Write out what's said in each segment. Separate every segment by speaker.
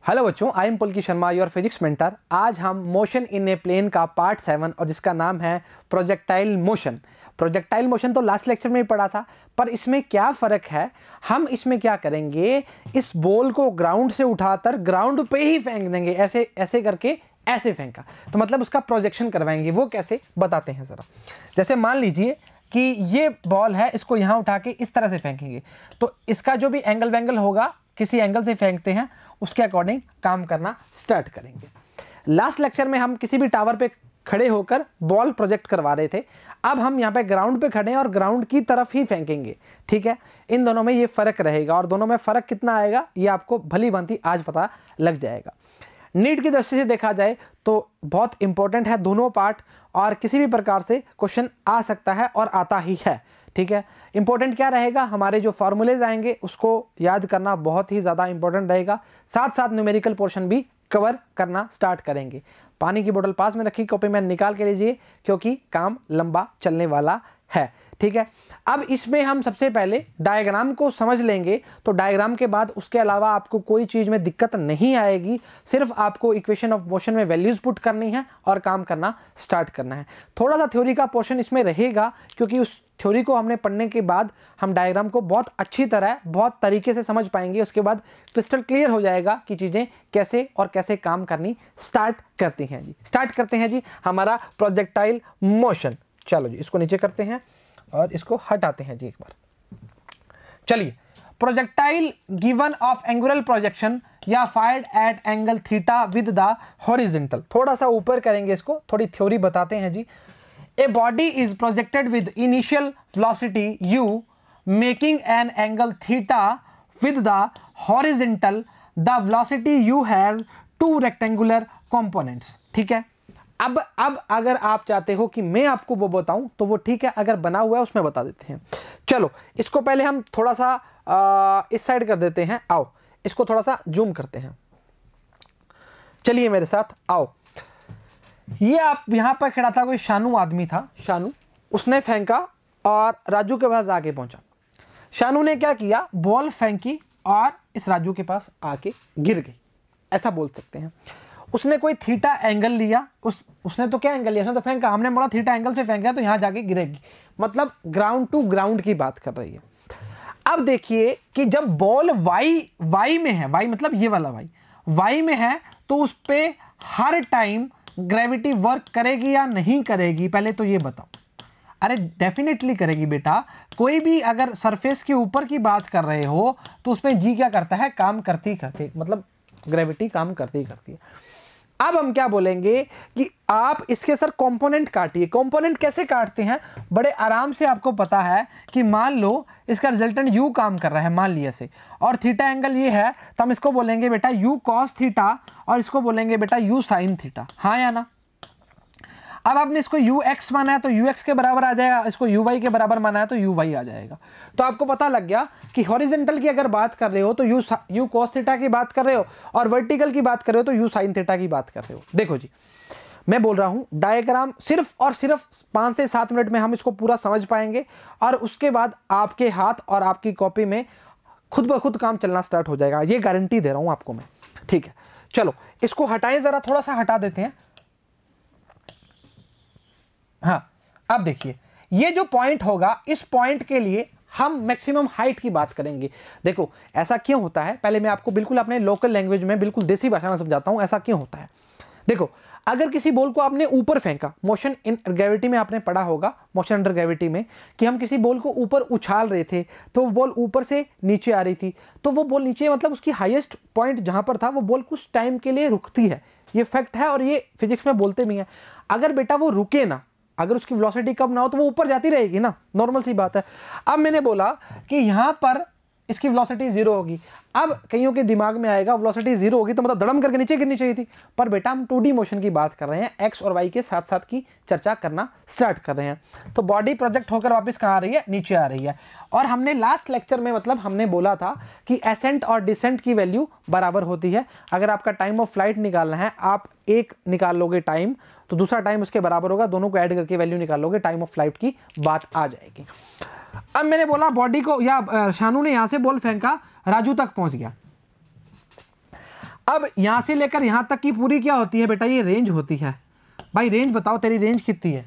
Speaker 1: Hello बच्चों, I am Pulki Sharma, your physics mentor. आज हम मोशन इन ए प्लेन का पार्ट 7 और जिसका नाम है प्रोजेक्टाइल मोशन। प्रोजेक्टाइल मोशन तो लास्ट लेक्चर में ही पढ़ा था, पर इसमें क्या फ़र्क है, हम इसमें क्या करेंगे, इस बॉल को ग्राउंड से उठाकर ग्राउंड पे ही फेंक देंगे, ऐसे ऐसे करके ऐसे फेंका, तो मतलब उसका प्रोजेक्शन करवाएंगे। वो कैसे बताते हैं ज़रा। जैसे मान लीजिए कि ये बॉल है, इसको यहाँ उठा के इस तरह से फेंकेंगे, तो इसका जो भी एंगल वैंगल होगा, किसी एंगल से फेंकते हैं उसके अकॉर्डिंग काम करना स्टार्ट करेंगे। लास्ट लेक्चर में हम किसी भी टावर पे खड़े होकर बॉल प्रोजेक्ट करवा रहे थे, अब हम यहाँ पे ग्राउंड पे खड़े हैं और ग्राउंड की तरफ ही फेंकेंगे। ठीक है, इन दोनों में ये फ़र्क रहेगा और दोनों में फ़र्क कितना आएगा ये आपको भली भांति आज पता लग जाएगा। नीट की दृष्टि से देखा जाए तो बहुत इंपॉर्टेंट है दोनों पार्ट, और किसी भी प्रकार से क्वेश्चन आ सकता है और आता ही है। ठीक है, इंपॉर्टेंट क्या रहेगा, हमारे जो फॉर्मूलेज आएंगे उसको याद करना बहुत ही ज़्यादा इंपॉर्टेंट रहेगा, साथ साथ न्यूमेरिकल पोर्शन भी कवर करना स्टार्ट करेंगे। पानी की बोतल पास में रखी, कॉपी में निकाल के लीजिए क्योंकि काम लंबा चलने वाला है। ठीक है, अब इसमें हम सबसे पहले डायग्राम को समझ लेंगे, तो डायग्राम के बाद उसके अलावा आपको कोई चीज़ में दिक्कत नहीं आएगी, सिर्फ आपको इक्वेशन ऑफ मोशन में वैल्यूज़ पुट करनी है और काम करना स्टार्ट करना है। थोड़ा सा थ्योरी का पोर्शन इसमें रहेगा, क्योंकि उस थ्योरी को हमने पढ़ने के बाद हम डायग्राम को बहुत अच्छी तरह बहुत तरीके से समझ पाएंगे। उसके बाद क्रिस्टल क्लियर हो जाएगा कि चीज़ें कैसे और कैसे काम करनी स्टार्ट करती हैं जी। स्टार्ट करते हैं जी हमारा प्रोजेक्टाइल मोशन। चलो जी, इसको नीचे करते हैं और इसको हटाते हैं जी एक बार। चलिए, projectile given of angular projection या fired at angle theta with the horizontal. थोड़ा सा ऊपर करेंगे इसको, थोड़ी थ्योरी बताते हैं जी। A body is projected with initial velocity u making an angle theta with the horizontal. The velocity u has two rectangular components. ठीक है, अब अगर आप चाहते हो कि मैं आपको वो बताऊं तो वो ठीक है, अगर बना हुआ है उसमें बता देते हैं। चलो, इसको पहले हम थोड़ा सा इस साइड कर देते हैं। आओ इसको थोड़ा सा जूम करते हैं, चलिए मेरे साथ आओ। ये आप यहां पर खड़ा था, कोई शानू आदमी था, शानू, उसने फेंका और राजू के पास आके पहुंचा। शानू ने क्या किया, बॉल फेंकी और इस राजू के पास आके गिर गई, ऐसा बोल सकते हैं। उसने कोई थीटा एंगल लिया, उसने तो क्या एंगल लिया, उसने तो फेंका, हमने बोला थीटा एंगल से फेंका तो यहां जाके गिरेगी, मतलब ग्राउंड टू ग्राउंड की बात कर रही है। अब देखिए कि जब बॉल वाई में है, वाई मतलब ये वाला वाई में है, तो उस पे हर टाइम ग्रेविटी वर्क करेगी या नहीं करेगी, पहले तो ये बताओ। अरे डेफिनेटली करेगी बेटा, कोई भी अगर सरफेस के ऊपर की बात कर रहे हो तो उसमें जी क्या करता है, काम करती करती, मतलब ग्रेविटी काम करती करती है। अब हम क्या बोलेंगे कि आप इसके सर कंपोनेंट काटिए। कंपोनेंट कैसे काटते हैं, बड़े आराम से आपको पता है कि मान लो इसका रिजल्टेंट u काम कर रहा है, मान लिया से, और थीटा एंगल ये है, तो हम इसको बोलेंगे बेटा u cos थीटा और इसको बोलेंगे बेटा u sin थीटा। हाँ या ना। अब आपने इसको ux माना है तो ux के बराबर आ जाएगा, इसको uy के बराबर माना है तो uy आ जाएगा। तो आपको पता लग गया कि हॉरिजॉन्टल की अगर बात कर रहे हो तो u cos थीटा की बात कर रहे हो, और वर्टिकल की बात कर रहे हो तो u sin थीटा की बात कर रहे हो। देखो जी, मैं बोल रहा हूं डायग्राम सिर्फ और सिर्फ 5 से 7 मिनट में हम इसको पूरा समझ पाएंगे, और उसके बाद आपके हाथ और आपकी कॉपी में खुद ब खुद काम चलना स्टार्ट हो जाएगा, ये गारंटी दे रहा हूं आपको मैं। ठीक है, चलो इसको हटाएं, जरा थोड़ा सा हटा देते हैं। हाँ, अब देखिए ये जो पॉइंट होगा, इस पॉइंट के लिए हम मैक्सिमम हाइट की बात करेंगे। देखो ऐसा क्यों होता है, पहले मैं आपको बिल्कुल अपने लोकल लैंग्वेज में, बिल्कुल देसी भाषा में समझाता हूं ऐसा क्यों होता है। देखो, अगर किसी बॉल को आपने ऊपर फेंका, मोशन इन ग्रेविटी में आपने पढ़ा होगा, मोशन अंडर ग्रेविटी में, कि हम किसी बॉल को ऊपर उछाल रहे थे तो वो बॉल ऊपर से नीचे आ रही थी, तो वो बॉल नीचे, मतलब उसकी हाईएस्ट पॉइंट जहां पर था, वो बॉल कुछ टाइम के लिए रुकती है। ये फैक्ट है और ये फिजिक्स में बोलते भी हैं। अगर बेटा वो रुके ना, अगर उसकी वेलोसिटी कम ना हो तो वो ऊपर जाती रहेगी ना, नॉर्मल सी बात है। अब मैंने बोला कि यहां पर इसकी वेलोसिटी 0 होगी। अब कईयों के दिमाग में आएगा वेलोसिटी 0 होगी तो मतलब धड़म करके नीचे गिरनी चाहिए थी, पर बेटा हम 2D मोशन की बात कर रहे हैं, एक्स और वाई के साथ साथ की चर्चा करना स्टार्ट कर रहे हैं। तो बॉडी प्रोजेक्ट होकर वापस कहाँ आ रही है, नीचे आ रही है। और हमने लास्ट लेक्चर में, मतलब हमने बोला था कि एसेंट और डिसेंट की वैल्यू बराबर होती है। अगर आपका टाइम ऑफ फ्लाइट निकालना है, आप एक निकाल लोगे टाइम तो दूसरा टाइम उसके बराबर होगा, दोनों को ऐड करके वैल्यू निकाल लोगे, टाइम ऑफ फ्लाइट की बात आ जाएगी। अब मैंने बोला बॉडी को, या शानू ने यहां से बॉल फेंका, राजू तक पहुंच गया। अब यहां से लेकर यहां तक की पूरी क्या होती है बेटा, ये रेंज होती है। भाई रेंज बताओ, तेरी रेंज कितनी है?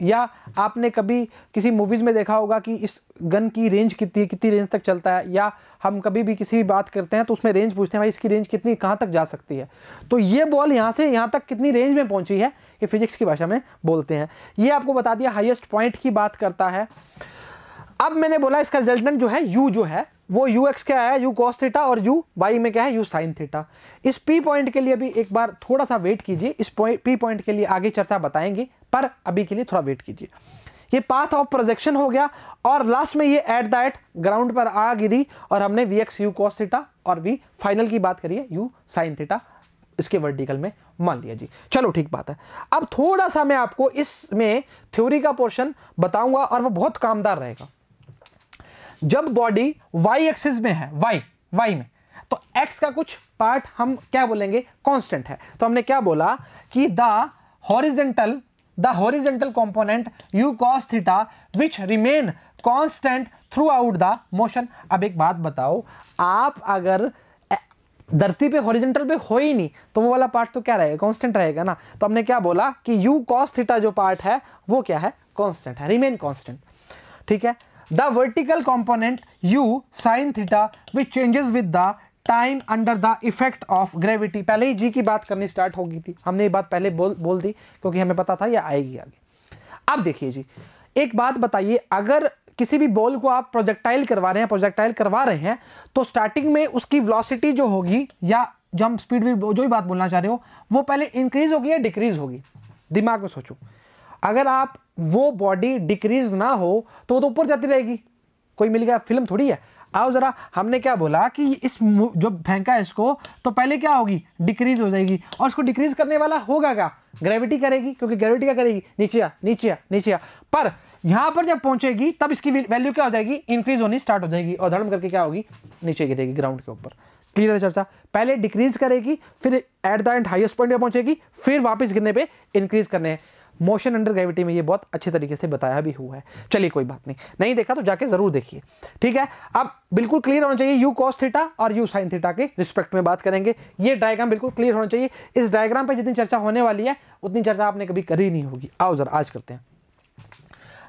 Speaker 1: या आपने कभी किसी मूवीज में देखा होगा कि इस गन की रेंज कितनी है, कितनी रेंज तक चलता है, या हम कभी भी किसी भी बात करते हैं तो उसमें रेंज पूछते हैं, भाई इसकी रेंज कितनी, कहां तक जा सकती है। तो ये बॉल यहां से यहां तक कितनी रेंज में पहुंची है, ये फिजिक्स की भाषा में बोलते हैं। ये आपको बता दिया, हाईएस्ट पॉइंट की बात करता है। अब मैंने बोला इसका रिजल्टेंट जो है यू, जो है वो यू एक्स क्या है, यू कॉस थीटा, और यू वाई में क्या है, यू साइन थीटा। इस पी पॉइंट के लिए भी एक बार थोड़ा सा वेट कीजिए, इस पी पॉइंट के लिए आगे चर्चा बताएंगे, पर अभी के लिए थोड़ा वेट कीजिए। ये पाथ ऑफ प्रोजेक्शन हो गया, और लास्ट में ये एट द एट ग्राउंड पर आ गिरी, और हमने v x u cos theta और वी फाइनल की बात करिए यू साइन थीटा इसके वर्टिकल में मान लिया जी। चलो ठीक बात है। अब थोड़ा सा मैं आपको इसमें थ्योरी का पोर्शन बताऊंगा, और वो बहुत कामदार रहेगा। जब बॉडी वाई एक्सिस में है, वाई में, तो एक्स का कुछ पार्ट हम क्या बोलेंगे, कांस्टेंट है। तो हमने क्या बोला कि the horizontal component u cos theta which remain constant through out the motion. अब एक बात बताओ, आप अगर धरती पे हॉरिजॉन्टल पे हो ही नहीं तो वो वाला पार्ट तो क्या रहेगा, कांस्टेंट रहेगा ना। तो हमने क्या बोला कि u cos थीटा जो पार्ट है वो क्या है, कांस्टेंट है, रिमेन कांस्टेंट। ठीक है। The vertical component u sin theta which changes with the time under the effect of gravity. पहले ही जी की बात करनी स्टार्ट हो गई थी, हमने ये बात पहले बोल दी क्योंकि हमें पता था ये आएगी आगे। अब देखिए जी, एक बात बताइए, अगर किसी भी बॉल को आप प्रोजेक्टाइल करवा रहे हैं तो स्टार्टिंग में उसकी वेलोसिटी जो होगी, या जो हम स्पीड जो भी बात बोलना चाह रहे हो, वो पहले इंक्रीज होगी या डिक्रीज होगी? दिमाग में सोचो। अगर आप वो बॉडी डिक्रीज ना हो तो वो तो ऊपर जाती रहेगी, कोई मिल गया फिल्म थोड़ी है। आओ जरा, हमने क्या बोला कि इस जो फेंका इसको तो पहले क्या होगी, डिक्रीज हो जाएगी, और इसको डिक्रीज करने वाला होगा क्या, ग्रेविटी करेगी, क्योंकि ग्रेविटी क्या करेगी, नीचे आ नीचे आ नीचे आ। पर यहां पर जब पहुंचेगी तब इसकी वैल्यू क्या हो जाएगी, इंक्रीज होनी स्टार्ट हो जाएगी, और धड़म करके क्या होगी, नीचे गिरेगी ग्राउंड के ऊपर। क्लियर है चर्चा? पहले डिक्रीज करेगी, फिर eight the and highest point पे पहुंचेगी, फिर वापस गिरने पे इंक्रीज करने हैं। मोशन अंडर ग्रेविटी में ये बहुत अच्छे तरीके से बताया भी हुआ है। चलिए कोई बात नहीं देखा तो जाके जरूर देखिए। ठीक है, अब बिल्कुल क्लियर होना चाहिए, यू कॉस थीटा और यू साइन थीटा के रिस्पेक्ट में बात करेंगे। ये डायग्राम बिल्कुल क्लियर होना चाहिए। इस डायग्राम पे जितनी चर्चा होने वाली है उतनी चर्चा आपने कभी करी नहीं होगी। आओ जरा आज करते हैं।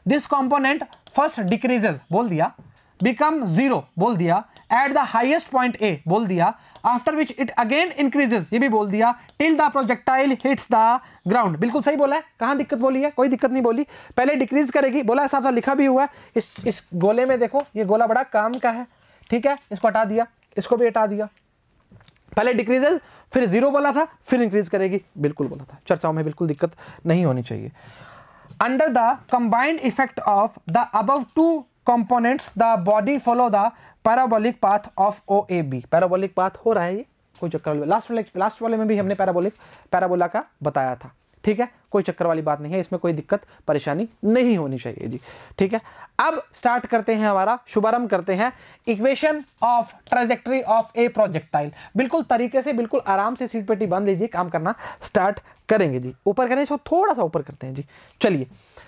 Speaker 1: दिस कॉम्पोनेंट फर्स्ट डिक्रीजेस बोल दिया, बिकम जीरो बोल दिया, at the highest point A बोल दिया, after which it again increases ये भी बोल दिया, till the projectile hits the ground. बिल्कुल सही बोला है, कहां दिक्कत बोली है, कोई दिक्कत नहीं बोली। पहले डिक्रीज करेगी बोला, ऐसा ऐसा लिखा भी हुआ है। इस गोले में देखो, ये गोला बड़ा काम का है। ठीक है, इसको हटा दिया, इसको भी हटा दिया। पहले डिक्रीजेस, फिर जीरो बोला था, फिर इंक्रीज करेगी, बिल्कुल बोला था। चर्चाओं में बिल्कुल दिक्कत नहीं होनी चाहिए। Under the combined effect of the above two components the body follow the parabolic path of OAB। Parabolic path हो रहा है ये, कोई चक्कर वाली, लास्ट वाले में भी हमने पैराबोला का बताया था। ठीक है, कोई चक्कर वाली बात नहीं है, इसमें कोई दिक्कत परेशानी नहीं होनी चाहिए जी। ठीक है, अब स्टार्ट करते हैं, हमारा शुभारंभ करते हैं equation of trajectory of A projectile. बिल्कुल तरीके से, बिल्कुल आराम से सीट पेटी बांध लीजिए, काम करना स्टार्ट करेंगे जी। ऊपर करें, इसको थोड़ा सा ऊपर करते हैं जी। चलिए,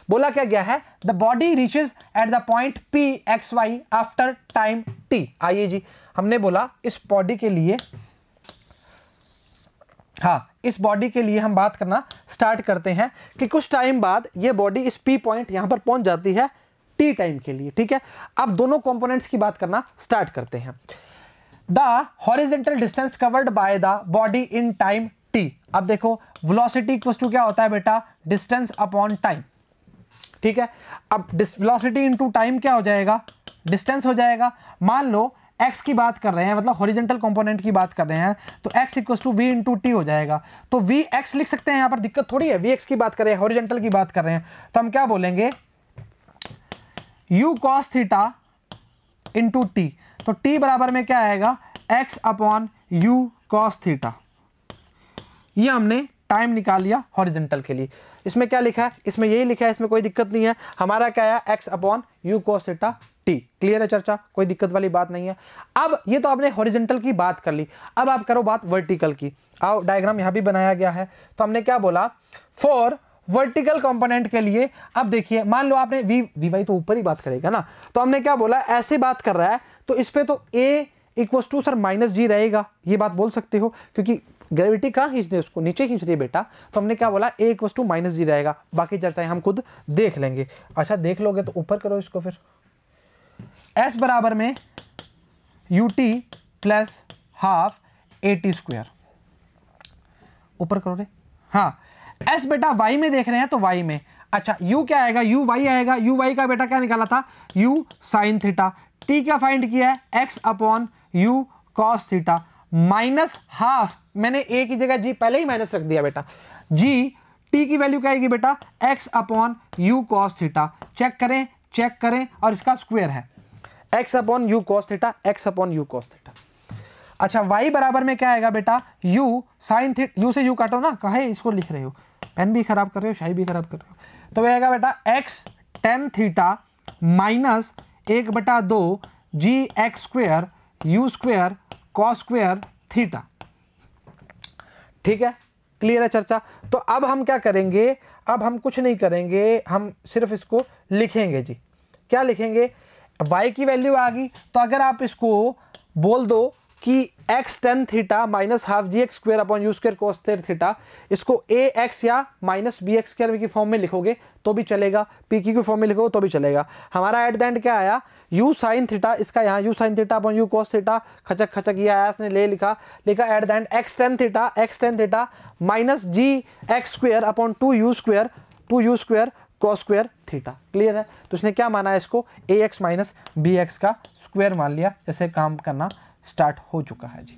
Speaker 1: बोला क्या गया है, the body reaches at the point P x y after time t. आइए जी, हमने बोला इस बॉडी के लिए, हाँ इस बॉडी के लिए हम बात करना स्टार्ट करते हैं कि कुछ टाइम बाद ये बॉडी इस पी पॉइंट यहां पर पहुंच जाती है टी टाइम के लिए। ठीक है, अब दोनों कंपोनेंट्स की बात करना स्टार्ट करते हैं। The horizontal distance covered by the body in time T. अब देखो, वेलोसिटी इक्वल्स टू क्या होता है बेटा, डिस्टेंस अपॉन टाइम। ठीक है, अब वेलोसिटी इनटू टाइम क्या हो जाएगा, डिस्टेंस हो जाएगा। मान लो x की बात कर रहे हैं, मतलब हॉरिजॉन्टल कंपोनेंट की बात कर रहे हैं, तो x equals to v into t हो जाएगा। तो vx लिख सकते हैं, यहां पर दिक्कत थोड़ी है, vx की बात कर रहे हैं, हॉरिजॉन्टल की बात कर रहे हैं, तो हम क्या बोलेंगे, u cos theta into T. तो t बराबर में क्या आएगा, x upon u cos theta. ये हमने टाइम निकाल लिया हॉरिजॉन्टल के लिए। इसमें क्या लिखा है, इसमें यही लिखा है, इसमें कोई दिक्कत नहीं है। हमारा क्या है, x upon you cos theta T. Clear है चर्चा, कोई दिक्कत वाली बात नहीं है। अब ये तो आपने हॉरिजॉन्टल की बात कर ली, अब आप करो बात वर्टिकल की। आओ, डायग्राम यहां भी बनाया गया है। तो हमने क्या बोला, फॉर वर्टिकल कंपोनेंट के लिए, अब देखिए मान लो आपने वी वाई तो ऊपर ही बात करेगा ना, तो हमने क्या बोला, ऐसे बात कर रहा है तो इस पे तो ए इक्वल्स टू सर माइनस जी रहेगा, ये बात बोल सकते हो, क्योंकि ग्रेविटी कहाँ खींच रही है, उसको नीचे खींच रही है बेटा, तो हमने क्या बोला ए इक्वल्स टू माइनस जी रहेगा। बाकी चर्चाएं हम खुद देख लेंगे। अच्छा देख लोगे तो ऊपर करो इसको, फिर s बराबर में U T plus half A T square, ऊपर करो रे। हाँ s बेटा y में देख रहे हैं तो y में, अच्छा u क्या आएगा, u y आएगा, u y का बेटा क्या निकाला था, u साइन थीटा, t क्या फाइंड किया है, x upon u cos theta, minus half, मैंने a की जगह g पहले ही माइनस रख दिया बेटा, g t की वैल्यू क्या आएगी बेटा, x upon u cos theta, check करें और इसका स्क्वायर है x upon u cos theta, x upon u cos theta. अच्छा y बराबर में क्या आएगा बेटा, u साइन थीटा, u से u काटो ना, कहे इसको लिख रहे हो, पेन भी खराब कर रहे हो, शाही भी खराब कर रहे हो, तो आएगा बेटा x tan theta minus 1/2 g x square u square cos square theta. ठीक है, क्लियर है चर्चा। तो अब हम क्या करेंगे, अब हम कुछ नहीं करेंगे, हम सिर्फ इसको लिखेंगे जी। क्या लिखेंगे, y की वैल्यू आ गई, तो अगर आप इसको बोल दो कि x tan theta minus half g x square upon u square cos theta, इसको ए एक्स या माइनस बी एक्स स्क्वायर की फॉर्म में लिखोगे तो भी चलेगा, पी की फॉर्म में लिखोगे तो भी चलेगा। हमारा एट द एंड क्या आया, u साइन थीटा, इसका यहाँ u sine theta upon u cos theta, खचक ये आया, इसने ले लिखा at the end x tan theta minus g x square upon two u square cos square theta. Clear है, तो इसने क्या माना है, इसको a x minus b x का स्क्वायर मान लिया, जैसे काम करना स्टार्ट हो चुका है जी।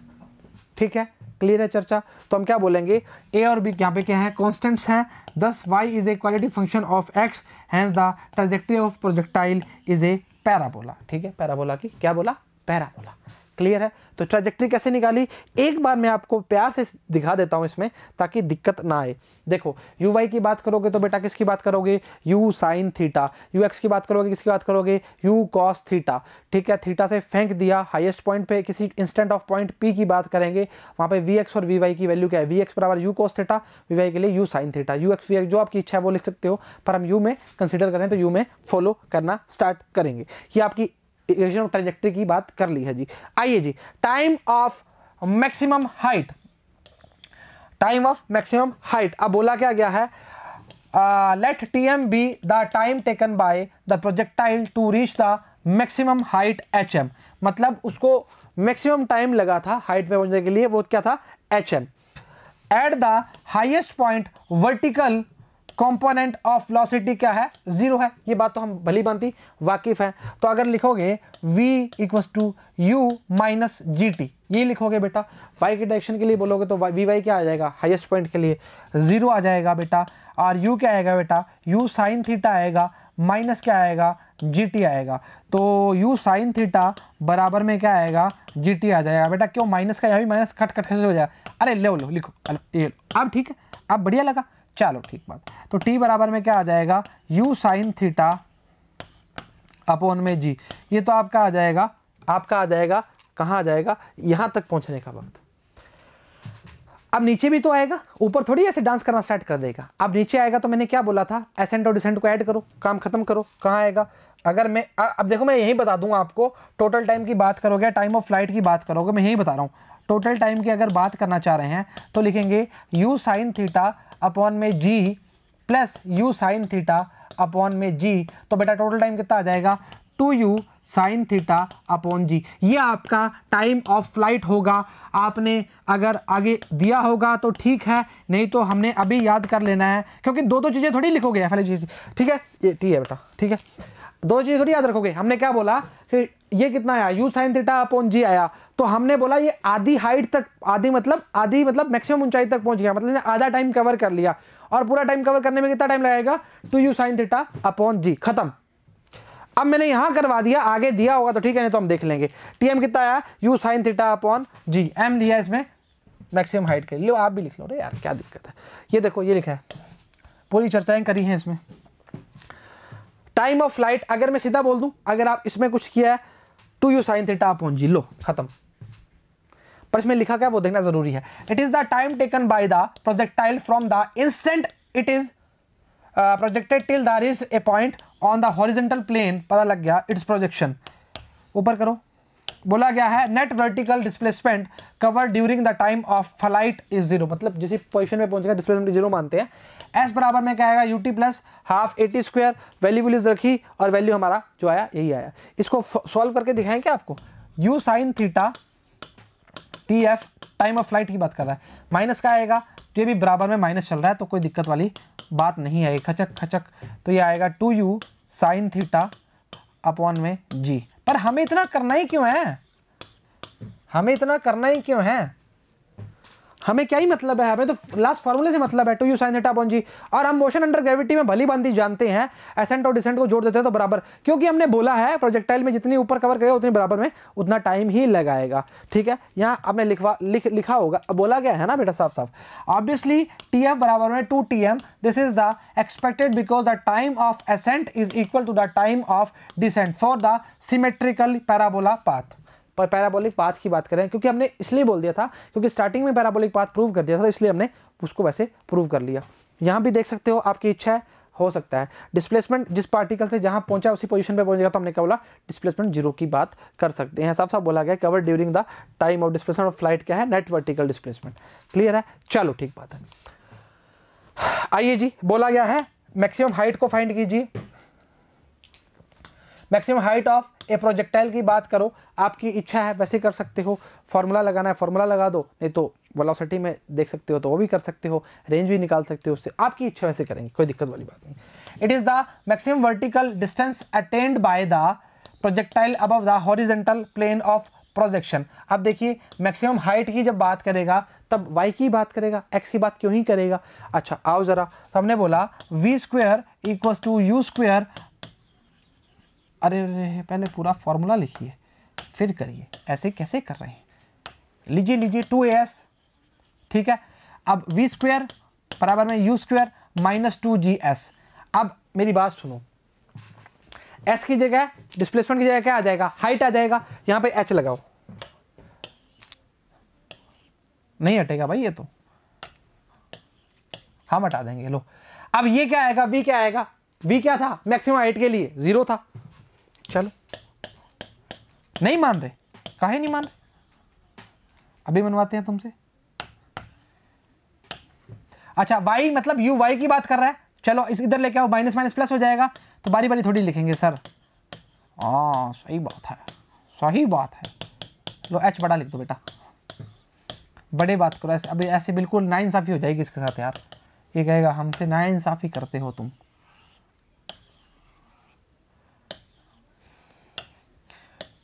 Speaker 1: ठीक है, क्लियर है चर्चा। तो हम क्या बोलेंगे, ए और बी यहाँ पे क्या है, कॉन्स्टेंट्स हैं, thus y is a quality function of x, hence the trajectory of projectile is a parabola. ठीक है, पैराबोला की क्या बोला, पैराबोला। क्लियर है, तो ट्राजेक्टरी कैसे निकाली, एक बार मैं आपको प्यार से दिखा देता हूं इसमें, ताकि दिक्कत ना आए। देखो यू वाई की बात करोगे तो बेटा किसकी बात करोगे, you sine theta, u x की बात करोगे किसकी बात करोगे, यू कॉस थीटा। ठीक है, थीटा से फेंक दिया, हाईएस्ट पॉइंट पे किसी इंस्टेंट ऑफ पॉइंट पी की बात करेंगे, वहां पे वी एक्स और वी वाई की वैल्यू क्या है, वी एक्स बराबर u cos theta, v y के लिए u sine theta, u x v x जो आपकी इच्छा है वो लिख सकते हो, पर हम यू में कंसिडर करें तो यू में फॉलो करना स्टार्ट करेंगे। ये आपकी इक्वेशन ऑफ ट्रैजेक्टरी की बात कर ली है जी। आइए जी, time of maximum height, time of maximum height, अब बोला क्या गया है, let TM be the time taken by the projectile to reach the maximum height HM, मतलब उसको मैक्सिमम टाइम लगा था हाइट पे पहुंचने के लिए, वो क्या था, HM. At the highest point vertical component of velocity क्या है, जीरो है, ये बात तो हम भली भांति वाकिफ है। तो अगर लिखोगे v equals to u minus g t, ये लिखोगे बेटा, y के डायरेक्शन के लिए बोलोगे तो वी वाई क्या आ जाएगा, हाईएस्ट पॉइंट के लिए जीरो आ जाएगा बेटा, और u क्या आएगा बेटा, u साइन थीटा आएगा, माइनस क्या आएगा, जी टी आएगा, तो u साइन थीटा बराबर में क्या आएगा, जी टी आ जाएगा बेटा। क्यों माइनस का, यहाँ भी माइनस खट खट हो जाएगा, अरे लो लिखो, ये अब ठीक है, अब बढ़िया लगा, चलो ठीक बात। तो t बराबर में क्या आ जाएगा, u साइन थीटा अपॉन में g, ये तो आपका आ जाएगा, कहाँ आ जाएगा, यहाँ तक पहुँचने का वक्त। अब नीचे भी तो आएगा, ऊपर थोड़ी ऐसे डांस करना स्टार्ट कर देगा। अब नीचे आएगा तो मैंने क्या बोला था, एसेंट और डिसेंट को ऐड करो, काम खत्म करो, कहाँ आएगा। अगर मैं अब देखो मैं यही बता दूंगा आपको, टोटल टाइम की बात करोगे, टाइम ऑफ फ्लाइट की बात करोगे, मैं यही बता रहा हूँ, टोटल टाइम की अगर बात करना चाह रहे हैं तो लिखेंगे u साइन थीटा अपॉन में g plus u sine theta upon में g, तो बेटा टोटल टाइम कितना आ जाएगा, 2u sine theta upon g। ये आपका टाइम ऑफ फ्लाइट होगा। आपने अगर आगे दिया होगा तो ठीक है, नहीं तो हमने अभी याद कर लेना है, क्योंकि दो चीज़ें थोड़ी लिखोगे पहले चीज़। ठीक है, ये टी है बेटा, ठीक है, दो चीज़ें थोड़ी याद रखोगे। हमने क्या बोला कि ये कितना आया, यू साइन थीटा अपॉन जी आया, तो हमने बोला ये आधी हाइट तक, आधी मतलब मैक्सिमम ऊंचाई तक पहुंच गया, मतलब आधा टाइम कवर कर लिया, और पूरा टाइम कवर करने में कितना टाइम लगेगा, 2u साइन थीटा अपॉन जी, खत्म। अब मैंने यहां करवा दिया, आगे दिया होगा तो ठीक है, नहीं तो हम देख लेंगे। टीएम कितना आया, u साइन थीटा अपॉन जी, एम लिया इसमें मैक्सिमम हाइट के लिए, आप भी लिख लो रे यार, क्या दिक्कत है। ये देखो ये लिखा है, पूरी चर्चाएं करी हैं इसमें। टाइम ऑफ फ्लाइट अगर मैं सीधा बोल दूं, अगर आप इसमें कुछ किया है 2u sine theta upon g, लो खत्म। पर इसमें लिखा क्या वो देखना जरूरी है। It is the time taken by the projectile from the instant it is projected till the reach a point on the horizontal plane, पता लग गया इट्स प्रोजेक्शन। ऊपर करो, बोला गया है net vertical displacement cover during the time of flight is zero, मतलब जिस पोजीशन में पहुंचेगा डिस्प्लेसमेंट जीरो मानते हैं। एस बराबर में क्या आएगा UT plus half eighty square, value values रखी और वैल्यू हमारा जो आया यही आया। इसको सॉल्व करके दिखाएं क्या आपको, you sine theta T F time of flight की बात कर रहा है, माइनस का आएगा, ये भी बराबर में माइनस चल रहा है तो कोई दिक्कत वाली बात नहीं आएगी, खचक खचक, तो ये आएगा 2u साइन थीटा अपॉन में जी। पर हमें इतना करना ही क्यों है, हमें इतना करना ही क्यों है, हमें क्या ही मतलब है, हमें तो लास्ट फॉर्मूले से मतलब है 2u साइन थीटा अपॉन जी। और हम मोशन अंडर ग्रेविटी में भली भांति जानते हैं एसेंट और डिसेंट को जोड़ देते हैं तो बराबर, क्योंकि हमने बोला है प्रोजेक्टाइल में जितनी ऊपर कवर करेगा उतनी बराबर में उतना टाइम ही लगाएगा। ठीक है, यहाँ आपने लिखा होगा, बोला गया है ना बेटा साफ साफ। ऑब्वियसली टी एफ बराबर में 2tm, this is the expected because the time of ascent is equal to the time of descent for the symmetrical parabola path. पर पैराबोलिक पाथ की बात करें क्योंकि हमने इसलिए बोल दिया था क्योंकि स्टार्टिंग में पैराबोलिक पाथ प्रूव कर दिया था, इसलिए हमने उसको वैसे प्रूव कर लिया। यहाँ भी देख सकते हो, आपकी इच्छा है हो सकता है डिस्प्लेसमेंट जिस पार्टिकल से जहाँ पहुंचा उसी पोजीशन पे पहुंचेगा, तो हमने क्या बोला डिस्प्लेसमेंट जीरो की बात कर सकते हैं। साफ साफ बोला गया cover during the time of displacement of flight क्या है, नेट वर्टिकल डिस्प्लेसमेंट। क्लियर है, चलो ठीक बात है। आइए जी, बोला गया है मैक्सिमम हाइट को फाइंड कीजिए। Maximum height of A projectile की बात करो, आपकी इच्छा है वैसे कर सकते हो, फॉर्मूला लगाना है फॉर्मूला लगा दो, नहीं तो वेलोसिटी में देख सकते हो तो वो भी कर सकते हो, रेंज भी निकाल सकते हो उससे, आपकी इच्छा वैसे करेंगे, कोई दिक्कत वाली बात नहीं। It is the maximum vertical distance attained by the projectile above the horizontal plane of projection. अब देखिए मैक्सिमम हाइट की जब बात करेगा तब y की बात करेगा, x की बात क्यों ही करेगा। अच्छा आओ जरा, तो हमने बोला v square equals to u square, अरे पहले पूरा फॉर्मूला लिखिए फिर करिए, ऐसे कैसे कर रहे हैं, लीजिए लीजिए 2as, ठीक है। अब v स्क्वायर बराबर में u स्क्वायर माइनस 2gs। अब मेरी बात सुनो, s की जगह डिस्प्लेसमेंट की जगह क्या आ जाएगा, हाइट आ जाएगा, यहां पे h लगाओ, नहीं हटेगा भाई ये तो, हम हटा देंगे। लो अब ये क्या आएगा, v क्या आएगा, v क्या था मैक्सिमम हाइट के लिए 0 था। चलो नहीं मान रहे, काहे नहीं मान रहे, अभी मनवाते हैं तुमसे। अच्छा y मतलब u y की बात कर रहा है, चलो इस इधर लेके आओ, माइनस माइनस प्लस हो जाएगा, तो बारी बारी थोड़ी लिखेंगे सर। हाँ सही बात है, सही बात है। लो h बड़ा लिख दो बेटा, बड़े बात करो ऐसे, अभी ऐसे बिल्कुल नाइंसाफी हो जाएगी इसके साथ यार, ये कहेगा हमसे नाइंसाफी करते हो तुम।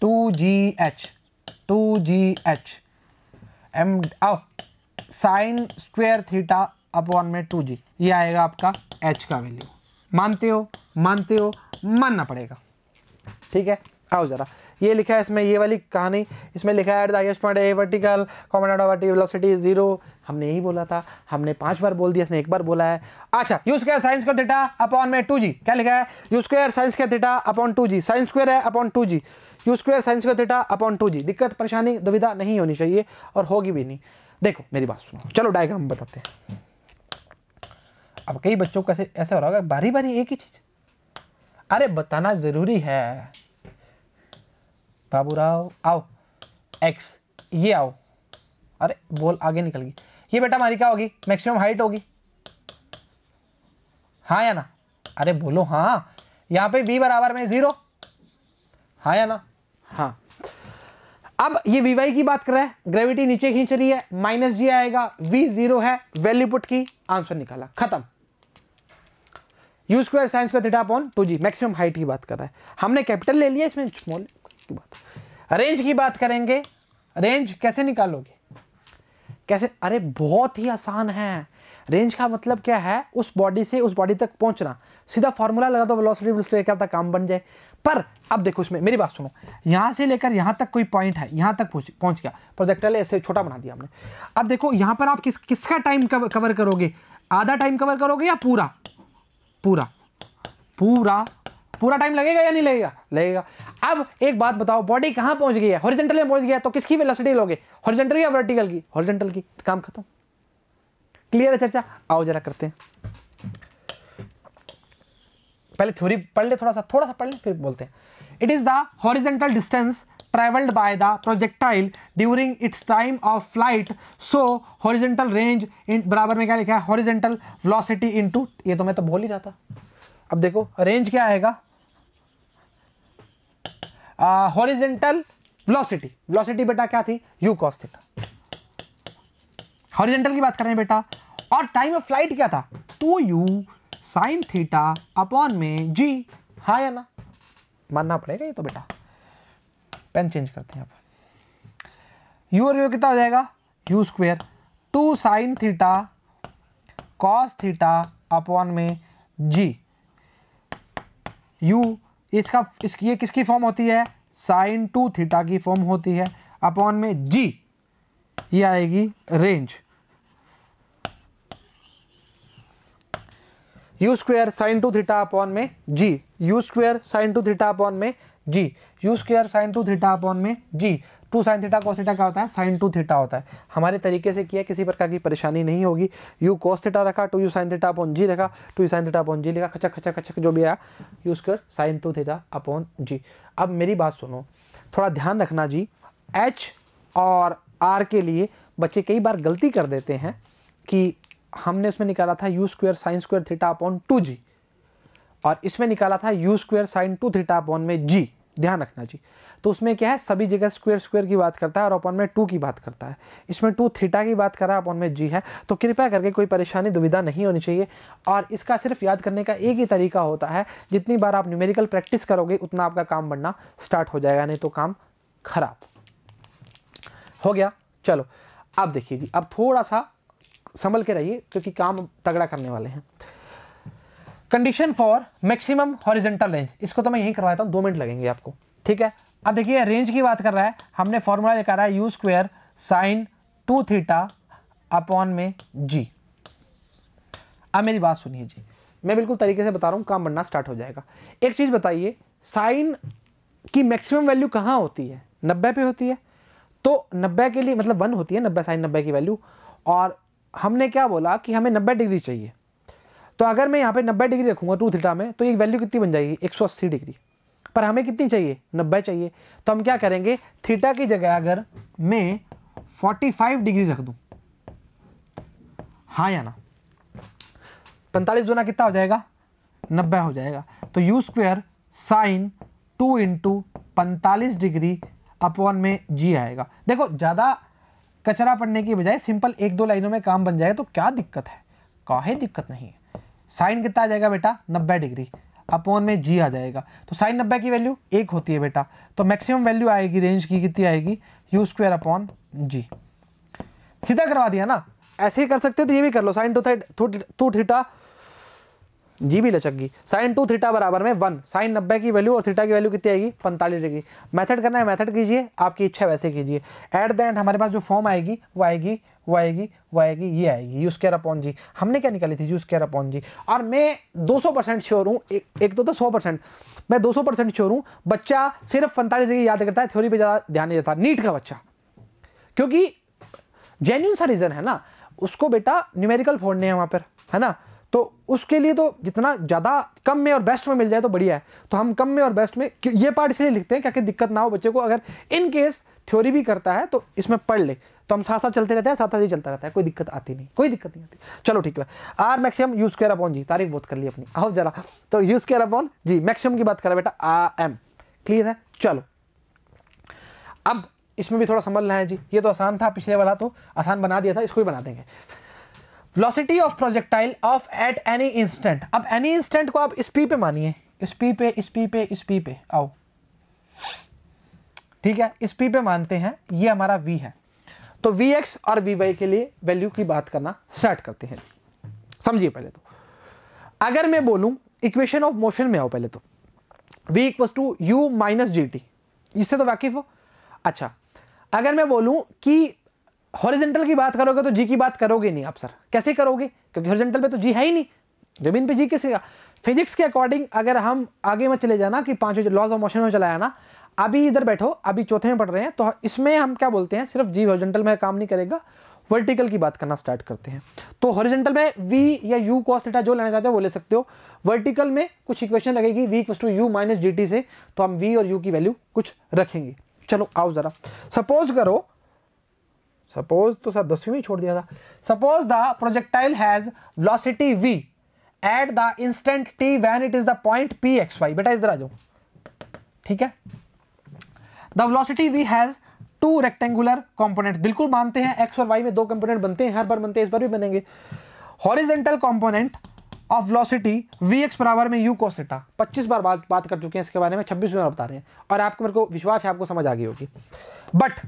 Speaker 1: Two g h m sine square theta upon में 2g, ये आएगा आपका h का वैल्यू। मानते हो मानना पड़ेगा, ठीक है। आओ जरा, ये लिखा है इसमें, ये वाली कहानी इसमें लिखा है the highest point A vertical common vertical velocity is 0, हमने यही बोला था, हमने 5 बार बोल दिया, इसने 1 बार बोला है। अच्छा u square sine square theta upon में 2g, क्या लिखा है u square sine square theta upon 2g, sine square है upon 2g, u square sine square theta upon 2g। दिक्कत परेशानी दुविधा नहीं होनी चाहिए और होगी भी नहीं। देखो मेरी बात सुनो, चलो डायग्राम बताते हैं। अब कई बच्चों को ऐसा हो रहा होगा बारी बारी एक ही चीज, अरे बताना जरूरी है बाबूराव। आओ x, ये आओ, अरे बोल आगे निकल गई, ये बेटा हमारी क्या होगी मैक्सिमम हाइट होगी, हाँ या ना, अरे बोलो हाँ। यहाँ पे v बराबर में 0, हाँ या ना, हाँ। अब ये वी की बात कर रहा है, ग्रेविटी नीचे खींच रही है, माइनस जी आएगा, v 0 है, वैल्यू पुट की, आंसर निकाला, खत्म। You square sine square theta upon 2g, maximum height की बात कर रहा है, हमने कैपिटल ले लिया, इसमें स्मॉल की बात। रेंज की बात करेंगे, रेंज कैसे निकालोगे, कैसे, अरे बहुत ही आसान है। रेंज का मतलब क्या है, उस बॉडी से उस बॉडी तक पहुंचना, सीधा फॉर्मूला लगा दो वेलोसिटी वेलोसिटी क्या होता है, काम बन जाए। पर अब देखो इसमें मेरी बात सुनो, यहां से लेकर यहां तक कोई पॉइंट है, यहां तक पहुंच गया, प्रोजेक्टाइल ऐसे छोटा बना दिया हमने। अब देखो यहां पर आप किसका टाइम कवर करोगे, आधा टाइम कवर करोगे या पूरा पूरा पूरा पूरा टाइम लगेगा या नहीं लगेगा, लगेगा। अब एक बात बताओ, बॉडी कहां पहुंच गई है, हॉरिजॉन्टल में पहुंच गया, तो किसकी वेलोसिटी लोगे, हॉरिजॉन्टल या वर्टिकल की, हॉरिजॉन्टल की, काम खत्म। क्लियर है चर्चा, आओ जरा करते हैं। पहले थ्योरी पढ़ ले, थोड़ा सा पढ़ ले फिर बोलते हैं। It is the horizontal distance travelled by the projectile during its time of flight, so horizontal range इन बराबर में क्या लिखा है, हॉरिजेंटल वेलोसिटी इनटू, ये तो मैं तो बोल ही रहा था। अब देखो रेंज क्या आएगा, हॉरिजेंटल वेलोसिटी, वेलोसिटी बेटा क्या थी, यू कॉस थीटा, हॉरिजेंटल की बात कर रहे हैं बेटा, और टाइम ऑफ फ्लाइट क्या था, 2u साइन थीटा अपॉन में g, हाँ या ना, मानना पड़ेगा ये तो बेटा। पेन चेंज करते हैं अब, u और u कितना हो जाएगा, u square 2 sine theta cos theta upon में g, u इसकी ये किसकी फॉर्म होती है, साइन 2 थीटा की फॉर्म होती है, अपॉन में g, ये आएगी range, you square sine 2 theta upon में g, you square sine 2 theta upon में g, you square sine 2 theta upon में g, 2 sine theta cos theta क्या होता है, साइन 2 थीटा होता है। हमारे तरीके से किया, किसी प्रकार की परेशानी नहीं होगी। यू कोस थीटा रखा, 2u sine theta upon g रखा, 2u sine theta upon g लिखा, खचक खचक खचक जो भी आया, you square sine 2 theta upon g। अब मेरी बात सुनो, थोड़ा ध्यान रखना जी, h और r के लिए बच्चे कई बार गलती कर देते हैं कि हमने उसमें निकाला था you square sine square theta upon 2g, और इसमें निकाला था you square sine 2 theta upon में g, ध्यान रखना जी। तो उसमें क्या है, सभी जगह स्क्वेयर स्क्वेयर की बात करता है और अपॉन में 2 की बात करता है, इसमें 2 थीटा की बात कर रहा है, अपॉन में g है। तो कृपया करके कोई परेशानी दुविधा नहीं होनी चाहिए, और इसका सिर्फ याद करने का एक ही तरीका होता है, जितनी बार आप न्यूमेरिकल प्रैक्टिस करोगे उतना आपका काम बढ़ना स्टार्ट हो जाएगा, नहीं तो काम खराब हो गया। चलो अब देखिए जी, अब थोड़ा सा संभल के रहिए क्योंकि काम तगड़ा करने वाले हैं। Condition for maximum horizontal range, इसको तो मैं यहीं करवाता हूँ, 2 मिनट लगेंगे आपको, ठीक है। अब देखिए रेंज की बात कर रहा है, हमने फॉर्मूला लेकर आया you square sine 2 theta upon में g। अब मेरी बात सुनिए जी, मैं बिल्कुल तरीके से बता रहा हूँ, काम बनना स्टार्ट हो जाएगा। एक चीज़ बताइए, साइन की मैक्सिमम वैल्यू कहाँ होती है, 90 पे होती है, तो 90 के लिए मतलब 1 होती है 90 साइन 90 की वैल्यू, और हमने क्या बोला कि हमें 90 डिग्री चाहिए, तो अगर मैं यहाँ पे 90 डिग्री रखूँगा 2 थीटा में, तो ये वैल्यू कितनी बन जाएगी, 180 डिग्री, पर हमें कितनी चाहिए, 90 चाहिए। तो हम क्या करेंगे, थीटा की जगह अगर मैं 45 डिग्री रख दूँ, हाँ या ना, 45 दूना कितना हो जाएगा, 90 हो जाएगा। तो you square sine 2 into 45 degree upon में g आएगा। देखो ज़्यादा कचरा पड़ने की बजाय सिंपल 1-2 लाइनों में काम बन जाए तो क्या दिक्कत है, काहे दिक्कत नहीं है। साइन कितना आ जाएगा बेटा, 90 डिग्री अपॉन में g आ जाएगा, तो साइन 90 की वैल्यू 1 होती है बेटा, तो मैक्सिमम वैल्यू आएगी रेंज की कितनी आएगी, यू स्क्वेयर अपॉन g। सीधा करवा दिया ना, ऐसे ही कर सकते हो तो ये भी कर लो, साइन 2 थीटा जी भी लचक गई, साइन 2 थीटा बराबर में 1, साइन 90 की वैल्यू और थीटा की वैल्यू कितनी आएगी, 45 डिग्री। मेथड करना है मेथड कीजिए, आपकी इच्छा वैसे कीजिए। एट द एंड हमारे पास जो फॉर्म आएगी वो आएगी वो आएगी वो आएगी, ये आएगी यू स्क्वायर अपॉन जी। हमने क्या निकाली थी, यू स्क्वायर अपॉन जी। और मैं 200% श्योर हूँ, एक तो 100%, मैं 200% श्योर हूँ, बच्चा सिर्फ 45 डिग्री याद करता है, थ्योरी पर ज़्यादा ध्यान नहीं देता, नीट का बच्चा, क्योंकि जेन्युइन सा रीज़न है ना, उसको बेटा न्यूमेरिकल फोड़ने हैं वहाँ पर, है ना, तो उसके लिए तो जितना ज़्यादा कम में और बेस्ट में मिल जाए तो बढ़िया है। तो हम कम में और बेस्ट में ये पार्ट इसलिए लिखते हैं क्योंकि दिक्कत ना हो बच्चे को, अगर इन केस थ्योरी भी करता है तो इसमें पढ़ ले, तो हम साथ साथ चलते रहते हैं, साथ साथ ही चलता रहता है, कोई दिक्कत आती नहीं, कोई दिक्कत नहीं आती। चलो ठीक है, R maximum u square upon g, तारीफ बहुत कर ली अपनी, आओ जरा, तो u square upon g maximum की बात करें बेटा, आ एम, क्लियर है। चलो अब इसमें भी थोड़ा समझना है जी, ये तो आसान था, पिछले वाला तो आसान बना दिया था, इसको भी बना देंगे। Velocity of projectile of at any instant, अब एनी इंस्टेंट को आप इस पी पे मानिए, इस पी पे इस पी पे इस पी पे, आओ ठीक है, इस पी पे मानते हैं, ये हमारा v है, तो vx और vy के लिए वैल्यू की बात करना स्टार्ट करते हैं। समझिए पहले तो, अगर मैं बोलूं इक्वेशन ऑफ मोशन में आओ पहले तो, v equals to u minus g t, इससे तो वाकिफ हो। अच्छा, अगर मैं बोलूं कि हॉरिजॉन्टल की बात करोगे तो जी की बात करोगे नहीं आप, सर कैसे करोगे, क्योंकि हॉरिजॉन्टल पे तो जी है ही नहीं, जमीन पे जी किसी का। फिजिक्स के अकॉर्डिंग अगर हम आगे में चले जाना कि 5 लॉज ऑफ मोशन में चलाया ना, अभी इधर बैठो, अभी चौथे में पढ़ रहे हैं, तो इसमें हम क्या बोलते हैं, सिर्फ जी हॉरिजॉन्टल में काम नहीं करेगा, वर्टिकल की बात करना स्टार्ट करते हैं। तो हॉरिजॉन्टल में वी या यू कॉस थीटा जो लेना चाहते हो वो ले सकते हो, वर्टिकल में कुछ इक्वेशन लगेगी v equals to u minus g t से, तो हम v और u की वैल्यू कुछ रखेंगे, चलो आओ जरा, सपोज करो, सपोज तो सर 10वीं में छोड़ दिया था, suppose the projectile has velocity v at the instant t when it is the point p x y। बेटा इधर आ जाओ, ठीक है। The velocity v has two rectangular components, बिल्कुल मानते हैं x और y में दो कंपोनेंट बनते हैं, हर बार बनते हैं, इस बार भी बनेंगे। Horizontal component of velocity vx बराबर में u cos थीटा। 25 बार बात कर चुके हैं इसके बारे में, 26 बार बता रहे हैं, और आपको, मेरे को विश्वास है आपको समझ आ गई होगी। बट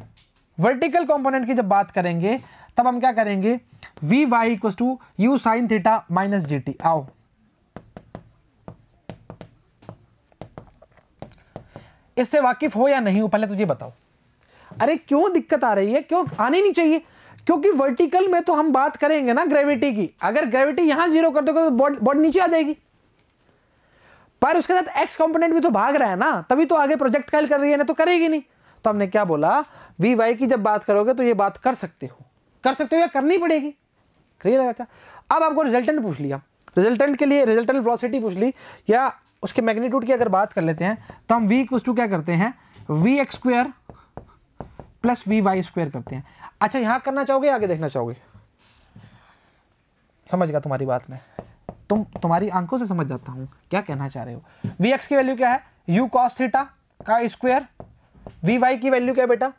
Speaker 1: वर्टिकल कंपोनेंट की जब बात करेंगे तब हम क्या करेंगे, v y equal to u sine theta minus g t. आओ, इससे वाकिफ हो या नहीं हो पहले तुझे बताओ। अरे क्यों दिक्कत आ रही है, क्यों आनी नहीं चाहिए? क्योंकि वर्टिकल में तो हम बात करेंगे ना ग्रेविटी की, अगर ग्रेविटी यहां जीरो कर दोगे तो बॉडी नीचे आ जाएगी, पर उसके साथ एक्स कंपोनेंट भी तो भाग रहा है ना, तभी तो आगे प्रोजेक्टाइल कर रही है ना, तो करेगी नहीं। तो हमने क्या बोला, वी वाई की जब बात करोगे तो ये बात कर सकते हो या करनी पड़ेगी। क्लियर है? अच्छा, अब आपको रिजल्टेंट पूछ लिया, रिजल्टेंट के लिए रिजल्टेंट वेलोसिटी पूछ ली, या उसके मैग्नीट्यूड की अगर बात कर लेते हैं तो हम v इक्वल टू क्या करते हैं, v x square plus v y square करते हैं। अच्छा, यहां करना चाहोगे आगे देखना चाहोगे? समझ गया तुम्हारी बात में, तुम्हारी आंखों से समझ जाता हूं क्या कहना चाह रहे हो। वी एक्स की वैल्यू क्या है, यू कॉस थीटा का स्क्वायर, वी वाई की वैल्यू क्या है बेटा,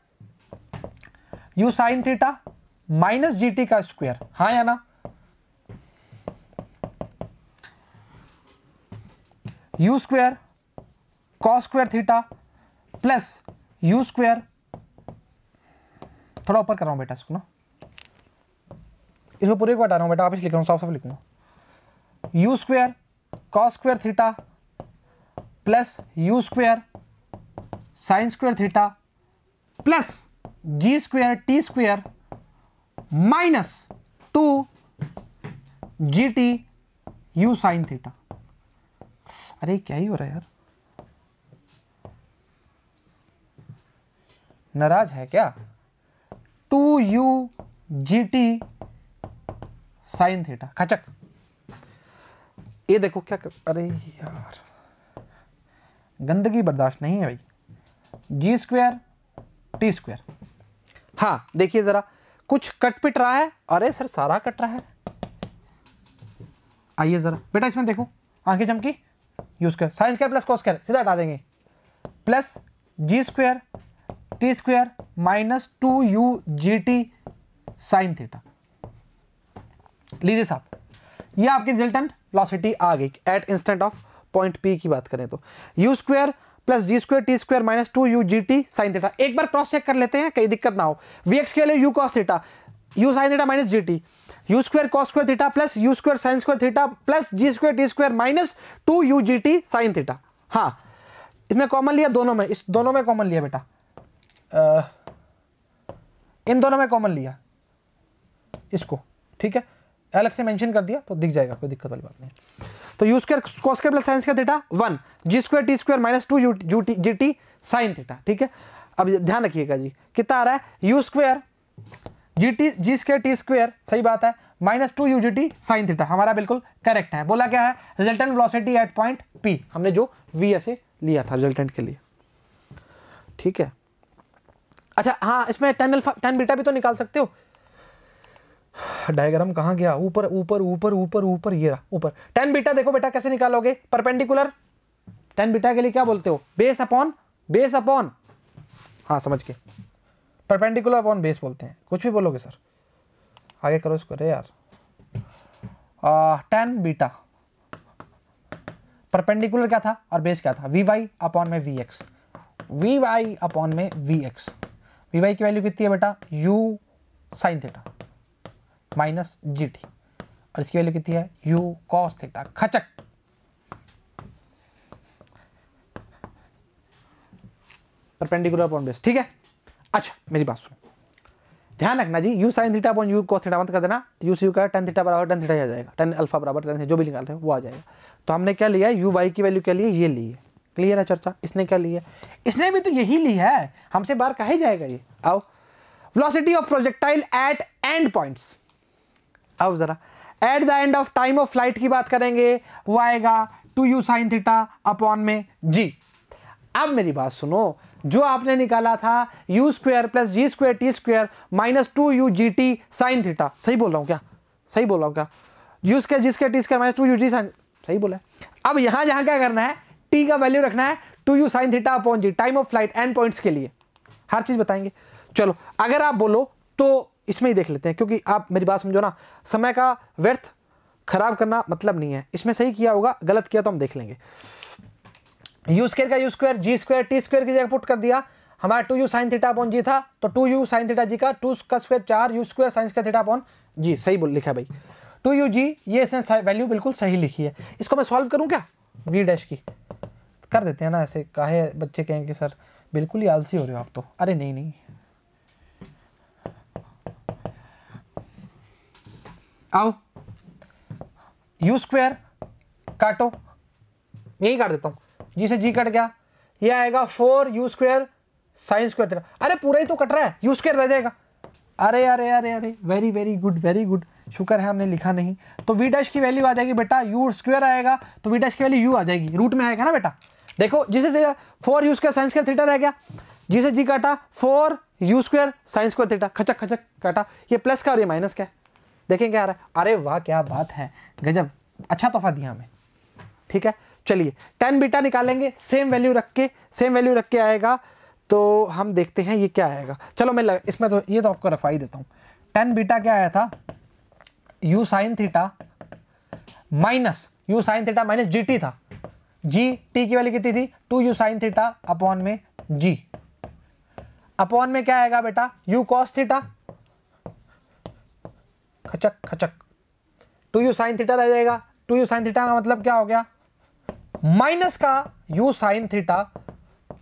Speaker 1: u sine theta minus g T का स्क्वायर, हाँ या ना? You square cos square theta plus u square, थोड़ा ऊपर कर रहा हूं बेटा इसको ना, इसको पूरे को हटा रहा हूं बेटा, वापस लिख रहा हूं, साफ साफ लिखूंगा, u square cos square theta plus u square sine square theta plus g square t square minus 2 g t u sine theta. अरे क्या ही हो रहा है यार, नाराज है क्या? 2 u g t sine theta, खचक। ये देखो क्या अरे यार गंदगी बर्दाश्त नहीं है भाई, जी स्क्वायर टी स्क्वायर। हाँ देखिए जरा, कुछ कट पिट रहा है, अरे सर सारा कट रहा है। आइए जरा बेटा इसमें देखो, आंखें चमकी, u square sine square plus cos square सीधा हटा देंगे, plus g square t square minus 2 u g t sine theta. लीजिए साहब, ये आपकी रिजल्टेंट वेलोसिटी आ गई at instant of point P की बात करें तो, u square plus g square t square minus 2 u g t sine theta. एक बार क्रॉस चेक कर लेते हैं, कहीं दिक्कत ना हो। वी एक्स के लिए u cos theta, u sine theta minus g t, u square cos square theta plus u square sine square theta plus g square t square minus 2 u g t sine theta. हाँ इसमें common लिया दोनों में, इस दोनों में common लिया बेटा, इन दोनों में कॉमन लिया इसको, ठीक है, अलग से मेंशन कर दिया तो दिख जाएगा, कोई दिक्कत वाली बात नहीं। तो u square cos square plus sine square theta 1, g square t square minus 2 u g t sine theta, ठीक है। अब ध्यान रखिएगा जी, कितना आ रहा है, u square g square t square, सही बात है, minus 2 u g t sine theta, हमारा बिल्कुल करेक्ट है। बोला क्या है, resultant velocity at point P, हमने जो वी ऐसे लिया था रिजल्टेंट के लिए, ठीक है। अच्छा हाँ, इसमें टेन अल्फा टेन बीटा भी तो निकाल सकते हो। डायग्राम कहाँ गया, ऊपर ऊपर ऊपर ऊपर ऊपर, ये रहा ऊपर। टेन बीटा देखो बेटा कैसे निकालोगे, परपेंडिकुलर टेन बीटा के लिए क्या बोलते हो, बेस अपॉन, हाँ समझ के, परपेंडिकुलर अपॉन बेस बोलते हैं। कुछ भी बोलोगे सर, आगे करो इसको। अरे यार टेन बीटा परपेंडिकुलर क्या था और बेस क्या था, वी वाई अपॉन में v x, v y upon में वी एक्स। वी वाई की वैल्यू कितनी है बेटा, u sine theta minus g t, और इसकी वैल्यू कितनी है, यू कॉस थीटा। खचक, परपेंडिकुलर अपॉन बेस, ठीक है। अच्छा मेरी बात सुनो, ध्यान रखना जी, u sine theta upon u cos theta मत कर देना, यू सी यू का टेन थीटा बराबर टेन थीटा आ जाएगा, टेन अल्फा बराबर टेन, जो भी निकाल रहे हैं वो आ जाएगा। तो हमने क्या लिया, यू वाई की वैल्यू क्या ली है, ये ली है। क्लियर है चर्चा? इसने क्या ली है, इसने भी तो यही ली है, हमसे बाहर काहे जाएगा ये। आओ, velocity of projectile eight and points, आओ जरा, eight the end of time of flight की बात करेंगे, वो आएगा 2 यू साइन थीटा अपॉन में जी। अब मेरी बात सुनो, जो आपने निकाला था u square plus g square t square minus 2u gt sine theta. सही बोल रहा हूँ क्या? सही बोल रहा हूँ क्या? U square g square t square minus 2u g sine, सही बोला है। अब यहाँ जहाँ क्या करना है, टी का वैल्यू रखना है 2u sine theta upon g, time of flight and points के लिए हर चीज बताएंगे। चलो अगर आप बोलो तो इसमें ही देख लेते हैं, क्योंकि आप मेरी बात समझो ना, समय का व्यर्थ खराब करना मतलब नहीं है। इसमें सही किया होगा, गलत किया तो हम देख लेंगे। यू स्क्वायर का u square g square t square की जगह पुट कर दिया, हमारा 2u साइन थीटा अपॉन जी था, तो 2u साइन थीटा जी का 2 का square 4 u square sine square theta upon जी। सही बोल लिखा है भाई, 2u जी, ये इसने वैल्यू बिल्कुल सही लिखी है। इसको मैं सॉल्व करूं क्या? v डैश की कर देते हैं ना ऐसे, काहे बच्चे कहेंगे सर बिल्कुल ही आलसी हो रहे हो आप तो। अरे नहीं नहीं, आओ यू स्क्वायर काटो, यही काट देता हूँ, जी से जी कट गया, ये आएगा 4u square sine square theta. अरे पूरा ही तो कट रहा है, यू स्क्वायर रह जाएगा। अरे अरे अरे अरे very very good very good, शुक्र है हमने लिखा नहीं। तो v डैश की वैल्यू आ जाएगी बेटा, u स्क्वायर आएगा तो v डैश की वैल्यू u आ जाएगी, रूट में आएगा ना बेटा। देखो जिसे 4u square sine square theta रह गया, जिसे जी काटा 4u square sine square theta, खचक खचक काटा, ये प्लस का और ये माइनस का है। देखें क्या आ रहा है, अरे वाह क्या बात है, गजब, अच्छा तोहफा दिया हमें। ठीक है चलिए tan बीटा निकालेंगे, सेम वैल्यू रख के आएगा, तो हम देखते हैं ये क्या आएगा। चलो मैं इसमें तो ये तो आपको रखवा ही देता हूँ। tan बीटा क्या आया था, u sine theta minus g t था, जी टी की वैल्यू कितनी थी 2u साइन थीटा अपॉन में g, अपॉन में क्या आएगा बेटा u cos थीटा, खचक खचक 2u साइन थीटा रह जाएगा। 2u साइन थीटा का मतलब क्या हो गया, माइनस का u साइन थीटा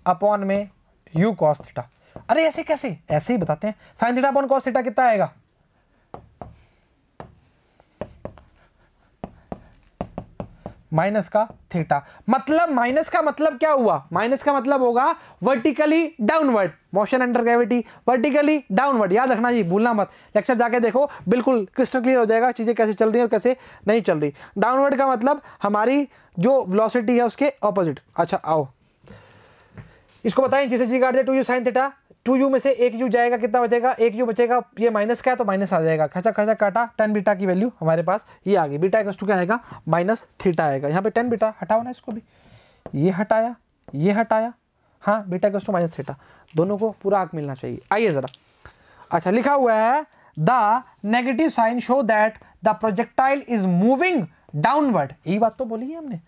Speaker 1: अपॉन में u cos थीटा। अरे ऐसे कैसे, ऐसे ही बताते हैं, sign theta upon cos theta कितना आएगा, माइनस का थीटा। मतलब माइनस का मतलब क्या हुआ, माइनस का मतलब होगा vertically downward, motion under gravity vertically downward. याद रखना जी, भूलना मत, लेक्चर जाके देखो, बिल्कुल क्रिस्टल क्लियर हो जाएगा चीजें कैसे चल रही है और कैसे नहीं चल रही। डाउनवर्ड का मतलब हमारी जो वेलोसिटी है उसके ऑपोजिट। अच्छा आओ इसको बताएं, जिसे जी काट दे 2u साइन थीटा, 2u में से एक u जाएगा, कितना बचेगा, एक u बचेगा, ये माइनस का है तो माइनस आ जाएगा, खचा खचा काटा, tan बीटा की वैल्यू हमारे पास ये आ गई, बीटा इक्वल टू क्या आएगा माइनस थीटा आएगा। यहाँ पे tan बीटा हटाओ ना, इसको भी ये हटाया ये हटाया, हाँ beta equal to minus theta, दोनों को पूरा आंक मिलना चाहिए। आइए जरा, अच्छा लिखा हुआ है the negative sign show that the projectile is moving downward, यही बात तो बोली है हमने।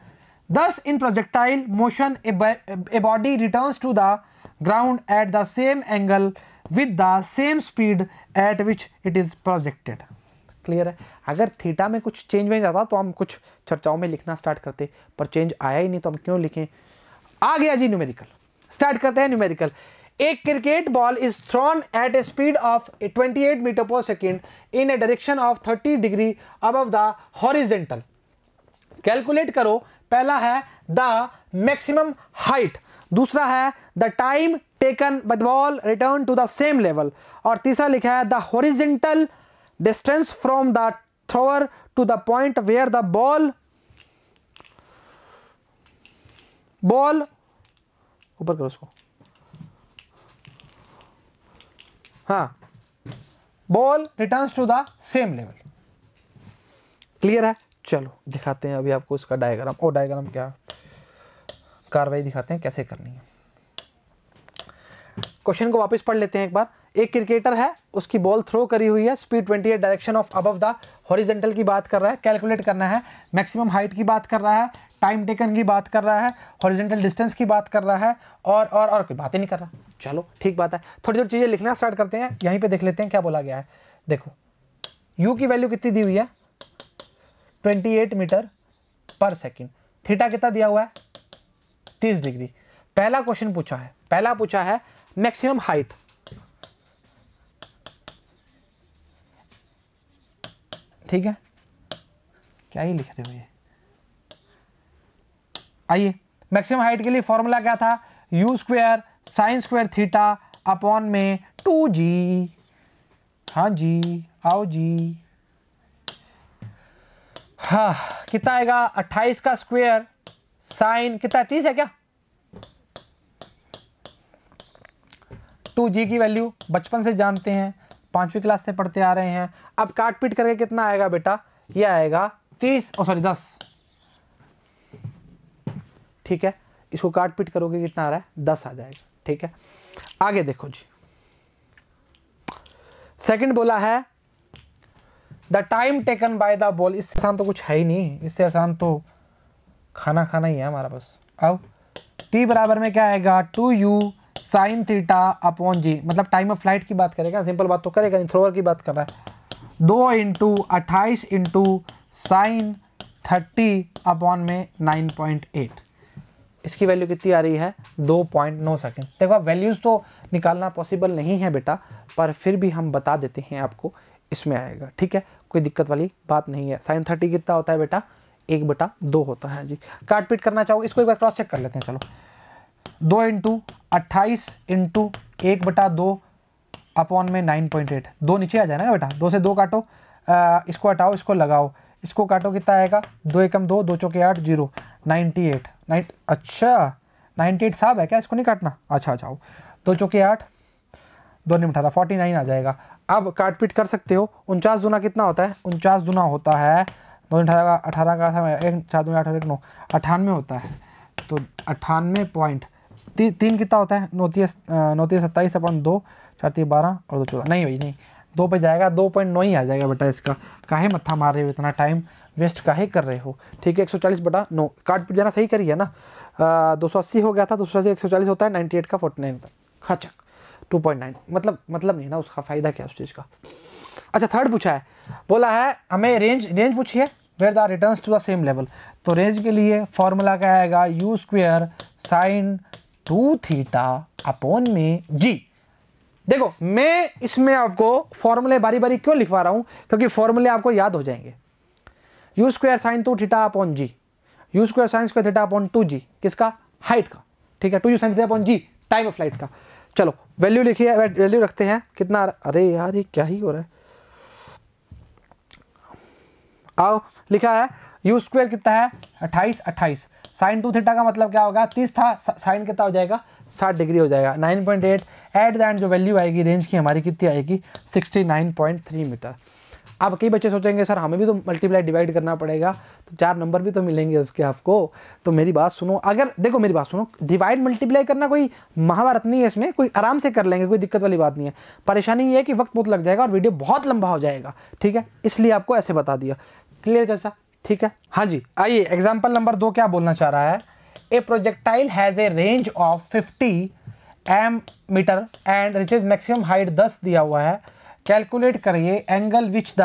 Speaker 1: Thus, in projectile motion, a body returns to the ground at the same angle with the same speed at which it is projected. Clear है? अगर theta में कुछ चेंज नहीं जाता तो हम कुछ चर्चाओं में लिखना स्टार्ट करते, पर चेंज आया ही नहीं तो हम क्यों लिखें। आ गया जी न्यूमेरिकल, स्टार्ट करते हैं न्यूमेरिकल। एक cricket ball is thrown at a speed of 28 metre per second in a direction of 30 degree above the horizontal. Calculate करो, पहला है द मैक्सिमम हाइट, दूसरा है the time taken by the ball return to the same level, और तीसरा लिखा है the horizontal distance from the thrower to the point where the ball ऊपर करो उसको, हाँ ball returns to the same level. Clear है? चलो दिखाते हैं अभी आपको इसका डायग्राम, और डायग्राम क्या कार्रवाई दिखाते हैं कैसे करनी है। क्वेश्चन को वापस पढ़ लेते हैं एक बार। एक क्रिकेटर है, उसकी बॉल थ्रो करी हुई है, speed 28 direction of above the horizontal की बात कर रहा है, कैलकुलेट करना है, मैक्सिमम हाइट की बात कर रहा है, टाइम टेकन की बात कर रहा है, हॉरिजॉन्टल डिस्टेंस की बात कर रहा है, और कोई बात ही नहीं कर रहा। चलो ठीक बात है, थोड़ी थोड़ी चीजें लिखना स्टार्ट करते हैं। यहीं पे देख लेते हैं क्या बोला गया है। देखो यू की वैल्यू कितनी दी हुई है 28 मीटर पर सेकेंड, थीटा कितना दिया हुआ है 30 डिग्री। पहला क्वेश्चन पूछा है मैक्सिमम हाइट, ठीक है क्या ही लिख रहे हो ये। आइए मैक्सिमम हाइट के लिए फॉर्मूला क्या था, u square sine square theta upon में 2g। हाँ जी आओ जी, हाँ कितना आएगा 28 का स्क्वायर साइन कितना 30 है क्या, 2g की वैल्यू बचपन से जानते हैं, 5वीं क्लास से पढ़ते आ रहे हैं। अब काट पीट करके कितना आएगा बेटा, ये आएगा 10, ठीक है। इसको काट पीट करोगे कितना आ रहा है, 10 आ जाएगा, ठीक है। आगे देखो जी, सेकंड बोला है the time taken by the ball. इससे आसान तो कुछ है ही नहीं, इससे आसान तो खाना खाना ही है हमारा बस। अब t बराबर में क्या आएगा, 2u साइन थीटा अपॉन जी, मतलब टाइम ऑफ फ्लाइट की बात करेगा, सिंपल बात तो करेगा नहीं, थ्रोअर की बात कर रहा है। 2 इंटू 28 इंटू साइन 30 अपॉन में 9.8, इसकी वैल्यू कितनी आ रही है, 2.9 सेकेंड। देखो अब वैल्यूज़ तो निकालना पॉसिबल नहीं है बेटा, पर फिर भी हम बता देते हैं आपको, इसमें आएगा, ठीक है, कोई दिक्कत वाली बात नहीं है। साइन 30 कितना होता है बेटा, 1/2 होता है जी। काट पीट करना चाहो इसको एक बार क्रॉस चेक कर लेते हैं, चलो। 2 इंटू 28 इंटू 1/2 अपॉन में 9.8, 2 नीचे आ जाए ना बेटा, 2 से 2 काटो, इसको हटाओ, इसको लगाओ, इसको काटो, कितना आएगा, 2 एकम 2, 2 चौके 8, 0, 98, अच्छा 98 साहब है क्या, इसको नहीं काटना, अच्छा जाओ, 2 चौके 8, 2 नहीं उठाता, 49 आ जाएगा। अब काट पीट कर सकते हो। 49 दूना कितना होता है, 49 दूना होता है 2 18 का 1 4 2 8 1 9 98 होता है, तो 98.3 कितना होता है, 29 27 अपॉन 2 4 3 12 और 2 14, नहीं भाई नहीं, 2 पे जाएगा, 2.9 ही आ जाएगा बेटा इसका। काहे मत्था मार रहे हो, इतना टाइम वेस्ट काहे कर रहे हो, ठीक है। 140/9 काट पीट जाना सही करिए ना, 280 हो गया था, 280 140 होता है, 98 का 49 होता है, हाँ चक 2.9, मतलब नहीं ना, उसका फायदा क्या उस चीज़ का। अच्छा थर्ड पूछा है, बोला है हमें रेंज पूछिए, where the returns to the same level. तो रेंज के लिए फॉर्मूला क्या आएगा, u² साइन 2 थीटा अपॉन में g। देखो मैं इसमें आपको फॉर्मूले बारी बारी क्यों लिखवा रहा हूं, क्योंकि फॉर्मूले आपको याद हो जाएंगे। u² sine 2 theta upon g, u² sine square theta upon 2g, किसका, हाइट का, ठीक है, 2u sine theta upon g time of flight का। चलो वैल्यू लिखिए, वैल्यू रखते हैं कितना, अरे यार ये क्या ही हो रहा है, आओ लिखा है u² कितना है 28 साइन 2 थीटा का मतलब क्या होगा, 30 था, साइन कितना हो जाएगा 60 डिग्री हो जाएगा, 9.8 एट द एंड जो वैल्यू आएगी रेंज की हमारी कितनी आएगी 69.3 मीटर। अब कई बच्चे सोचेंगे सर हमें भी तो मल्टीप्लाई डिवाइड करना पड़ेगा, तो 4 नंबर भी तो मिलेंगे उसके आपको। तो मेरी बात सुनो, अगर देखो मेरी बात सुनो, डिवाइड मल्टीप्लाई करना कोई महाभारत नहीं है, इसमें कोई आराम से कर लेंगे, कोई दिक्कत वाली बात नहीं है। परेशानी ये है कि वक्त बहुत लग जाएगा और वीडियो बहुत लंबा हो जाएगा, ठीक है, इसलिए आपको ऐसे बता दिया। क्लियर चाचा, ठीक है। हाँ जी, आइए एग्जाम्पल नंबर 2 क्या बोलना चाह रहा है, a projectile has a range of 50 metre and reaches maximum height 10 दिया हुआ है, कैलकुलेट करिए angle which the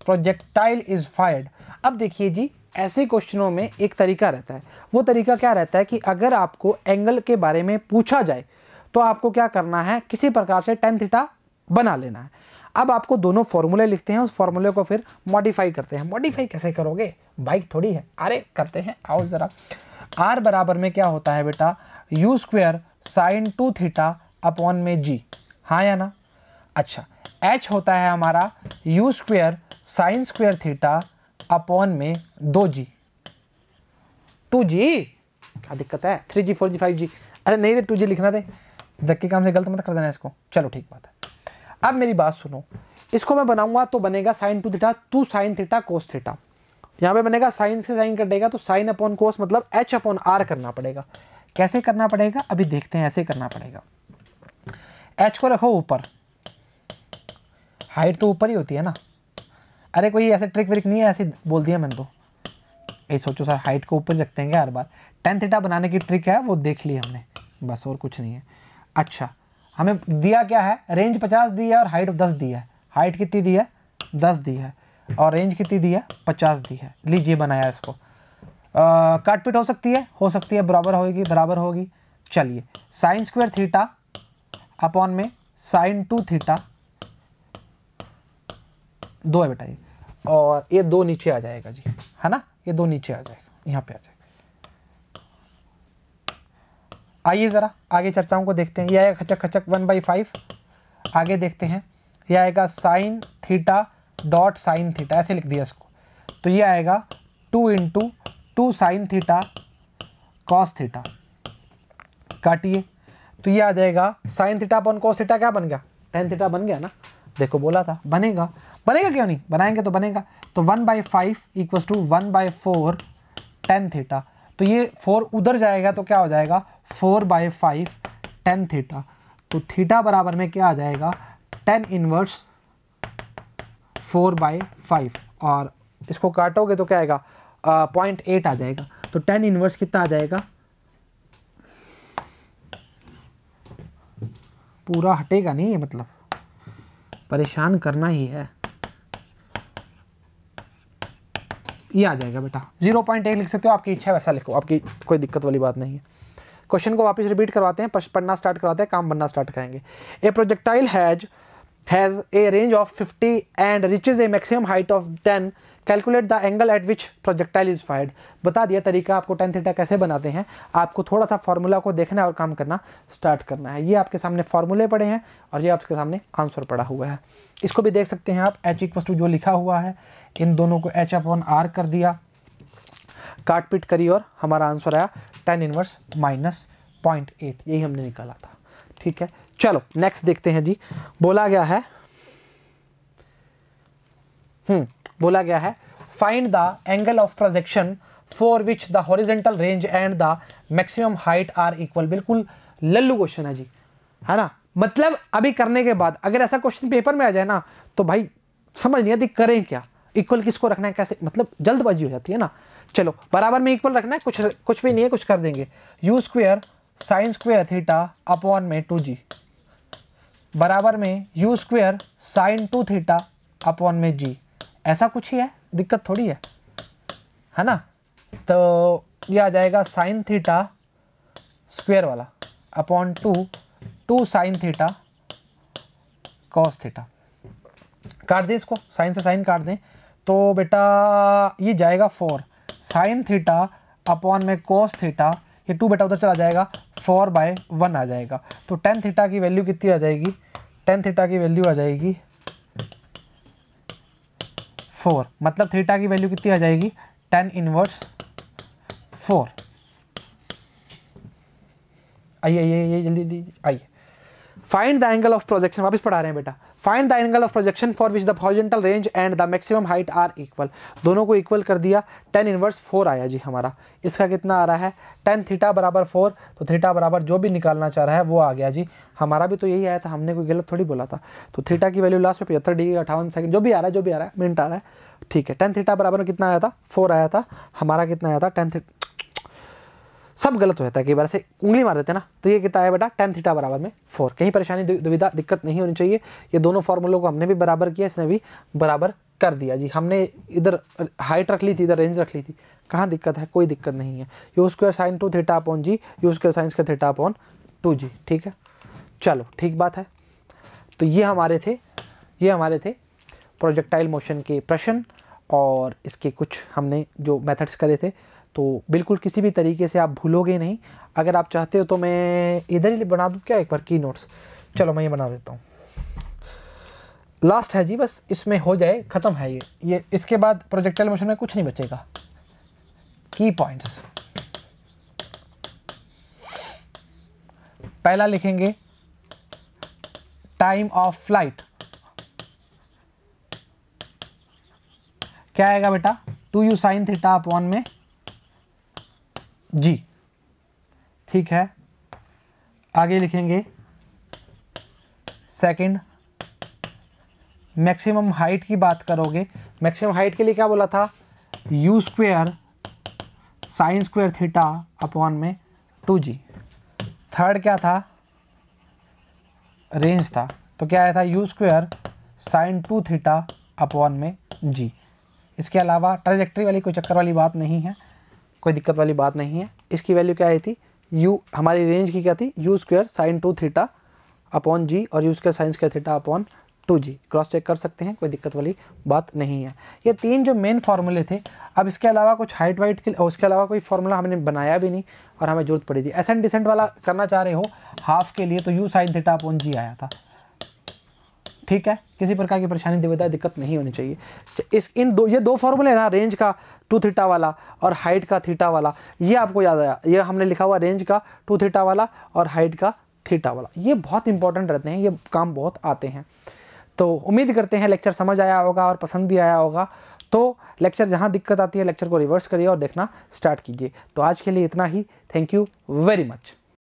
Speaker 1: projectile is fired. अब देखिए जी, ऐसे क्वेश्चनों में एक तरीका रहता है, वो तरीका क्या रहता है कि अगर आपको एंगल के बारे में पूछा जाए तो आपको क्या करना है, किसी प्रकार से tan थीटा बना लेना है। अब आपको दोनों फॉर्मूले लिखते हैं, उस फॉर्मूले को फिर मॉडिफाई करते हैं। मॉडिफाई कैसे करोगे, बाइक थोड़ी है, अरे करते हैं, आओ ज़रा। r बराबर में क्या होता है बेटा, u² साइन 2 थीटा अपॉन में g, हाँ या ना। अच्छा h होता है हमारा u² sine square theta upon में 2g, 2g क्या दिक्कत है, 3g 4g 5g, अरे नहीं रे 2g लिखना रे, जग के काम से गलत मत कर देना इसको, चलो ठीक बात है। अब मेरी बात सुनो, इसको मैं बनाऊंगा तो बनेगा sine 2 theta 2 sine theta cos theta, यहाँ पे बनेगा साइन से साइन कटेगा तो साइन अपॉन कोस मतलब h अपॉन r करना पड़ेगा। कैसे करना पड़ेगा अभी देखते हैं, ऐसे करना पड़ेगा, h को रखो ऊपर, हाइट तो ऊपर ही होती है ना, अरे कोई ऐसे ट्रिक व्रिक नहीं है, ऐसे बोल दिया मैंने तो। ये सोचो सर हाइट को ऊपर रखते हैं हर बार, tan थीटा बनाने की ट्रिक है वो देख ली हमने, बस और कुछ नहीं है। अच्छा हमें दिया क्या है, रेंज 50 दी है और हाइट 10 दी है, हाइट कितनी दी है 10 दी है और रेंज कितनी दी है 50 दी है। लीजिए बनाया इसको, काट पीट हो सकती है, बराबर होगी। चलिए साइन स्क्वायर थीटा अपॉन में साइन 2 थीटा 2 है बेटा ये, और ये 2 नीचे आ जाएगा जी, है ना, ये 2 नीचे आ जाएगा, यहाँ पे आ जाएगा। आइए ज़रा आगे चर्चाओं को देखते हैं, ये आएगा खचक खचक 1/5। आगे देखते हैं, ये आएगा sine theta dot sine theta, ऐसे लिख दिया इसको, तो ये आएगा 2 into 2 sine theta cos theta, काटिए तो ये आ जाएगा sine theta upon cos theta, क्या बन गया, टेन थीटा बन गया ना। देखो बोला था बनेगा, बनेगा क्यों नहीं, बनाएंगे तो बनेगा। तो 1/5 इक्वल्स टू 1/4 टेन थीटा। तो ये 4 उधर जाएगा तो क्या हो जाएगा 4/5 टेन थीटा। तो थीटा बराबर में क्या आ जाएगा, टेन इनवर्स 4/5, और इसको काटोगे तो क्या आएगा 0.8 आ जाएगा। तो टेन इनवर्स कितना आ जाएगा, पूरा हटेगा नहीं है, मतलब परेशान करना ही है। ये आ जाएगा बेटा 0.1 लिख सकते हो, आपकी इच्छा है वैसा लिखो, आपकी कोई दिक्कत वाली बात नहीं है। क्वेश्चन को वापस रिपीट करवाते हैं, पढ़ना स्टार्ट करवाते हैं, काम बनना स्टार्ट करेंगे। ए projectile has a range of 50 and reaches a maximum height of 10. Calculate the angle at which projectile is fired. बता दिया तरीका आपको टेन थीटा कैसे बनाते हैं, आपको थोड़ा सा फॉर्मूला को देखना है और काम करना स्टार्ट करना है। ये आपके सामने फॉर्मूले पड़े हैं और ये आपके सामने आंसर पड़ा हुआ है। इसको भी देख सकते हैं आप, h इक्वल्स टू जो लिखा हुआ है, इन दोनों को h अपॉन r कर दिया, काट पीट करी और हमारा आंसर आया टेन इनवर्स माइनस 0.8, यही हमने निकाला था। ठीक है, चलो नेक्स्ट देखते हैं जी। बोला गया है find the angle of projection for which the horizontal range and the maximum height are equal. बिल्कुल लल्लू क्वेश्चन है जी, है ना। मतलब अभी करने के बाद अगर ऐसा क्वेश्चन पेपर में आ जाए ना तो भाई समझ नहीं आती करें क्या, इक्वल किसको रखना है कैसे, मतलब जल्दबाजी हो जाती है ना। चलो बराबर में इक्वल रखना है, कुछ भी नहीं है, कुछ कर देंगे। You square sine square theta upon में 2g बराबर में you square sine 2 theta upon में g, ऐसा कुछ ही है, दिक्कत थोड़ी है ना। तो ये आ जाएगा साइन थीटा स्क्वायर वाला upon 2 sine theta cos theta. काट दें इसको, साइन से साइन काट दें तो बेटा ये जाएगा 4 साइन थीटा अपॉन में कॉस थीटा, ये 2 बेटा उधर चला जाएगा 4/1 आ जाएगा। तो टेन थीटा की वैल्यू कितनी आ जाएगी, टेन थीटा की वैल्यू आ जाएगी 4, मतलब थीटा की वैल्यू कितनी आ जाएगी टेन इनवर्स 4। आइए जल्दी आइए। Find the angle of projection, वापस पढ़ा रहे हैं बेटा। Find the angle of projection for which the horizontal range and the maximum height are equal. दोनों को इक्वल कर दिया, टेन इनवर्स 4 आया जी हमारा। इसका कितना आ रहा है टेन थीटा बराबर 4, तो थीटा बराबर जो भी निकालना चाह रहा है वो आ गया जी। हमारा भी तो यही आया था, हमने कोई गलत थोड़ी बोला था। तो थीटा की वैल्यू लास्ट में 75 डिग्री 58 सेकंड, जो भी आ रहा है मिनट आ रहा है, ठीक है। टेन थीटा बराबर में कितना आया था 4 आया था, हमारा कितना आया था टेन थीटा, सब गलत हो जाता है कई बार, ऐसे उंगली मार देते हैं ना। तो ये कितना है बेटा टेन थीटा बराबर में 4। कहीं परेशानी दुविधा दिक्कत नहीं होनी चाहिए। ये दोनों फॉर्मूलों को हमने भी बराबर किया, इसने भी बराबर कर दिया जी। हमने इधर हाइट रख ली थी, इधर रेंज रख ली थी, कहाँ दिक्कत है, कोई दिक्कत नहीं है। U square sine 2 theta upon g, u square sine square theta upon 2g, ठीक है। चलो ठीक बात है। तो ये हमारे थे प्रोजेक्टाइल मोशन के प्रश्न और इसके कुछ हमने जो मेथड्स करे थे। तो बिल्कुल किसी भी तरीके से आप भूलोगे नहीं। अगर आप चाहते हो तो मैं इधर ही बना दूँ क्या एक बार की नोट्स, चलो मैं ये बना देता हूँ। लास्ट है जी, बस इसमें हो जाए, ख़त्म है ये इसके बाद प्रोजेक्टाइल मोशन में कुछ नहीं बचेगा। की पॉइंट्स पहला लिखेंगे टाइम ऑफ फ्लाइट, क्या आएगा बेटा 2u साइन थीटा अपॉन में g, ठीक है। आगे लिखेंगे सेकंड मैक्सिमम हाइट की बात करोगे, मैक्सिमम हाइट के लिए क्या बोला था u square sine square theta upon में 2g। थर्ड क्या था रेंज था, तो क्या आया था u square sine 2 theta upon में g। इसके अलावा ट्रांजैक्टरी वाली कोई चक्कर वाली बात नहीं है, कोई दिक्कत वाली बात नहीं है। इसकी वैल्यू क्या आई थी u, हमारी रेंज की क्या थी u square sine 2 theta upon g और u square sine square theta upon 2g। Cross check कर सकते हैं, कोई दिक्कत वाली बात नहीं है। ये तीन जो मेन फार्मूले थे। अब इसके अलावा कुछ हाइट वाइट के, और उसके अलावा कोई फार्मूला हमने बनाया भी नहीं और हमें जरूरत पड़ी थी। एसेंट डिसेंट वाला करना चाह रहे हो हाफ के लिए तो u sine theta upon g आया था, ठीक है। किसी प्रकार की परेशानी दुविधा दिक्कत नहीं होनी चाहिए। ये दो फॉर्मूले ना, रेंज का 2 थीटा वाला और हाइट का थीटा वाला, ये आपको याद आया। ये हमने लिखा हुआ रेंज का 2 थीटा वाला और हाइट का थीटा वाला, ये बहुत इंपॉर्टेंट रहते हैं, ये काम बहुत आते हैं। तो उम्मीद करते हैं लेक्चर समझ आया होगा और पसंद भी आया होगा। तो लेक्चर जहाँ दिक्कत आती है लेक्चर को रिवर्स करिए और देखना स्टार्ट कीजिए। तो आज के लिए इतना ही। Thank you very much.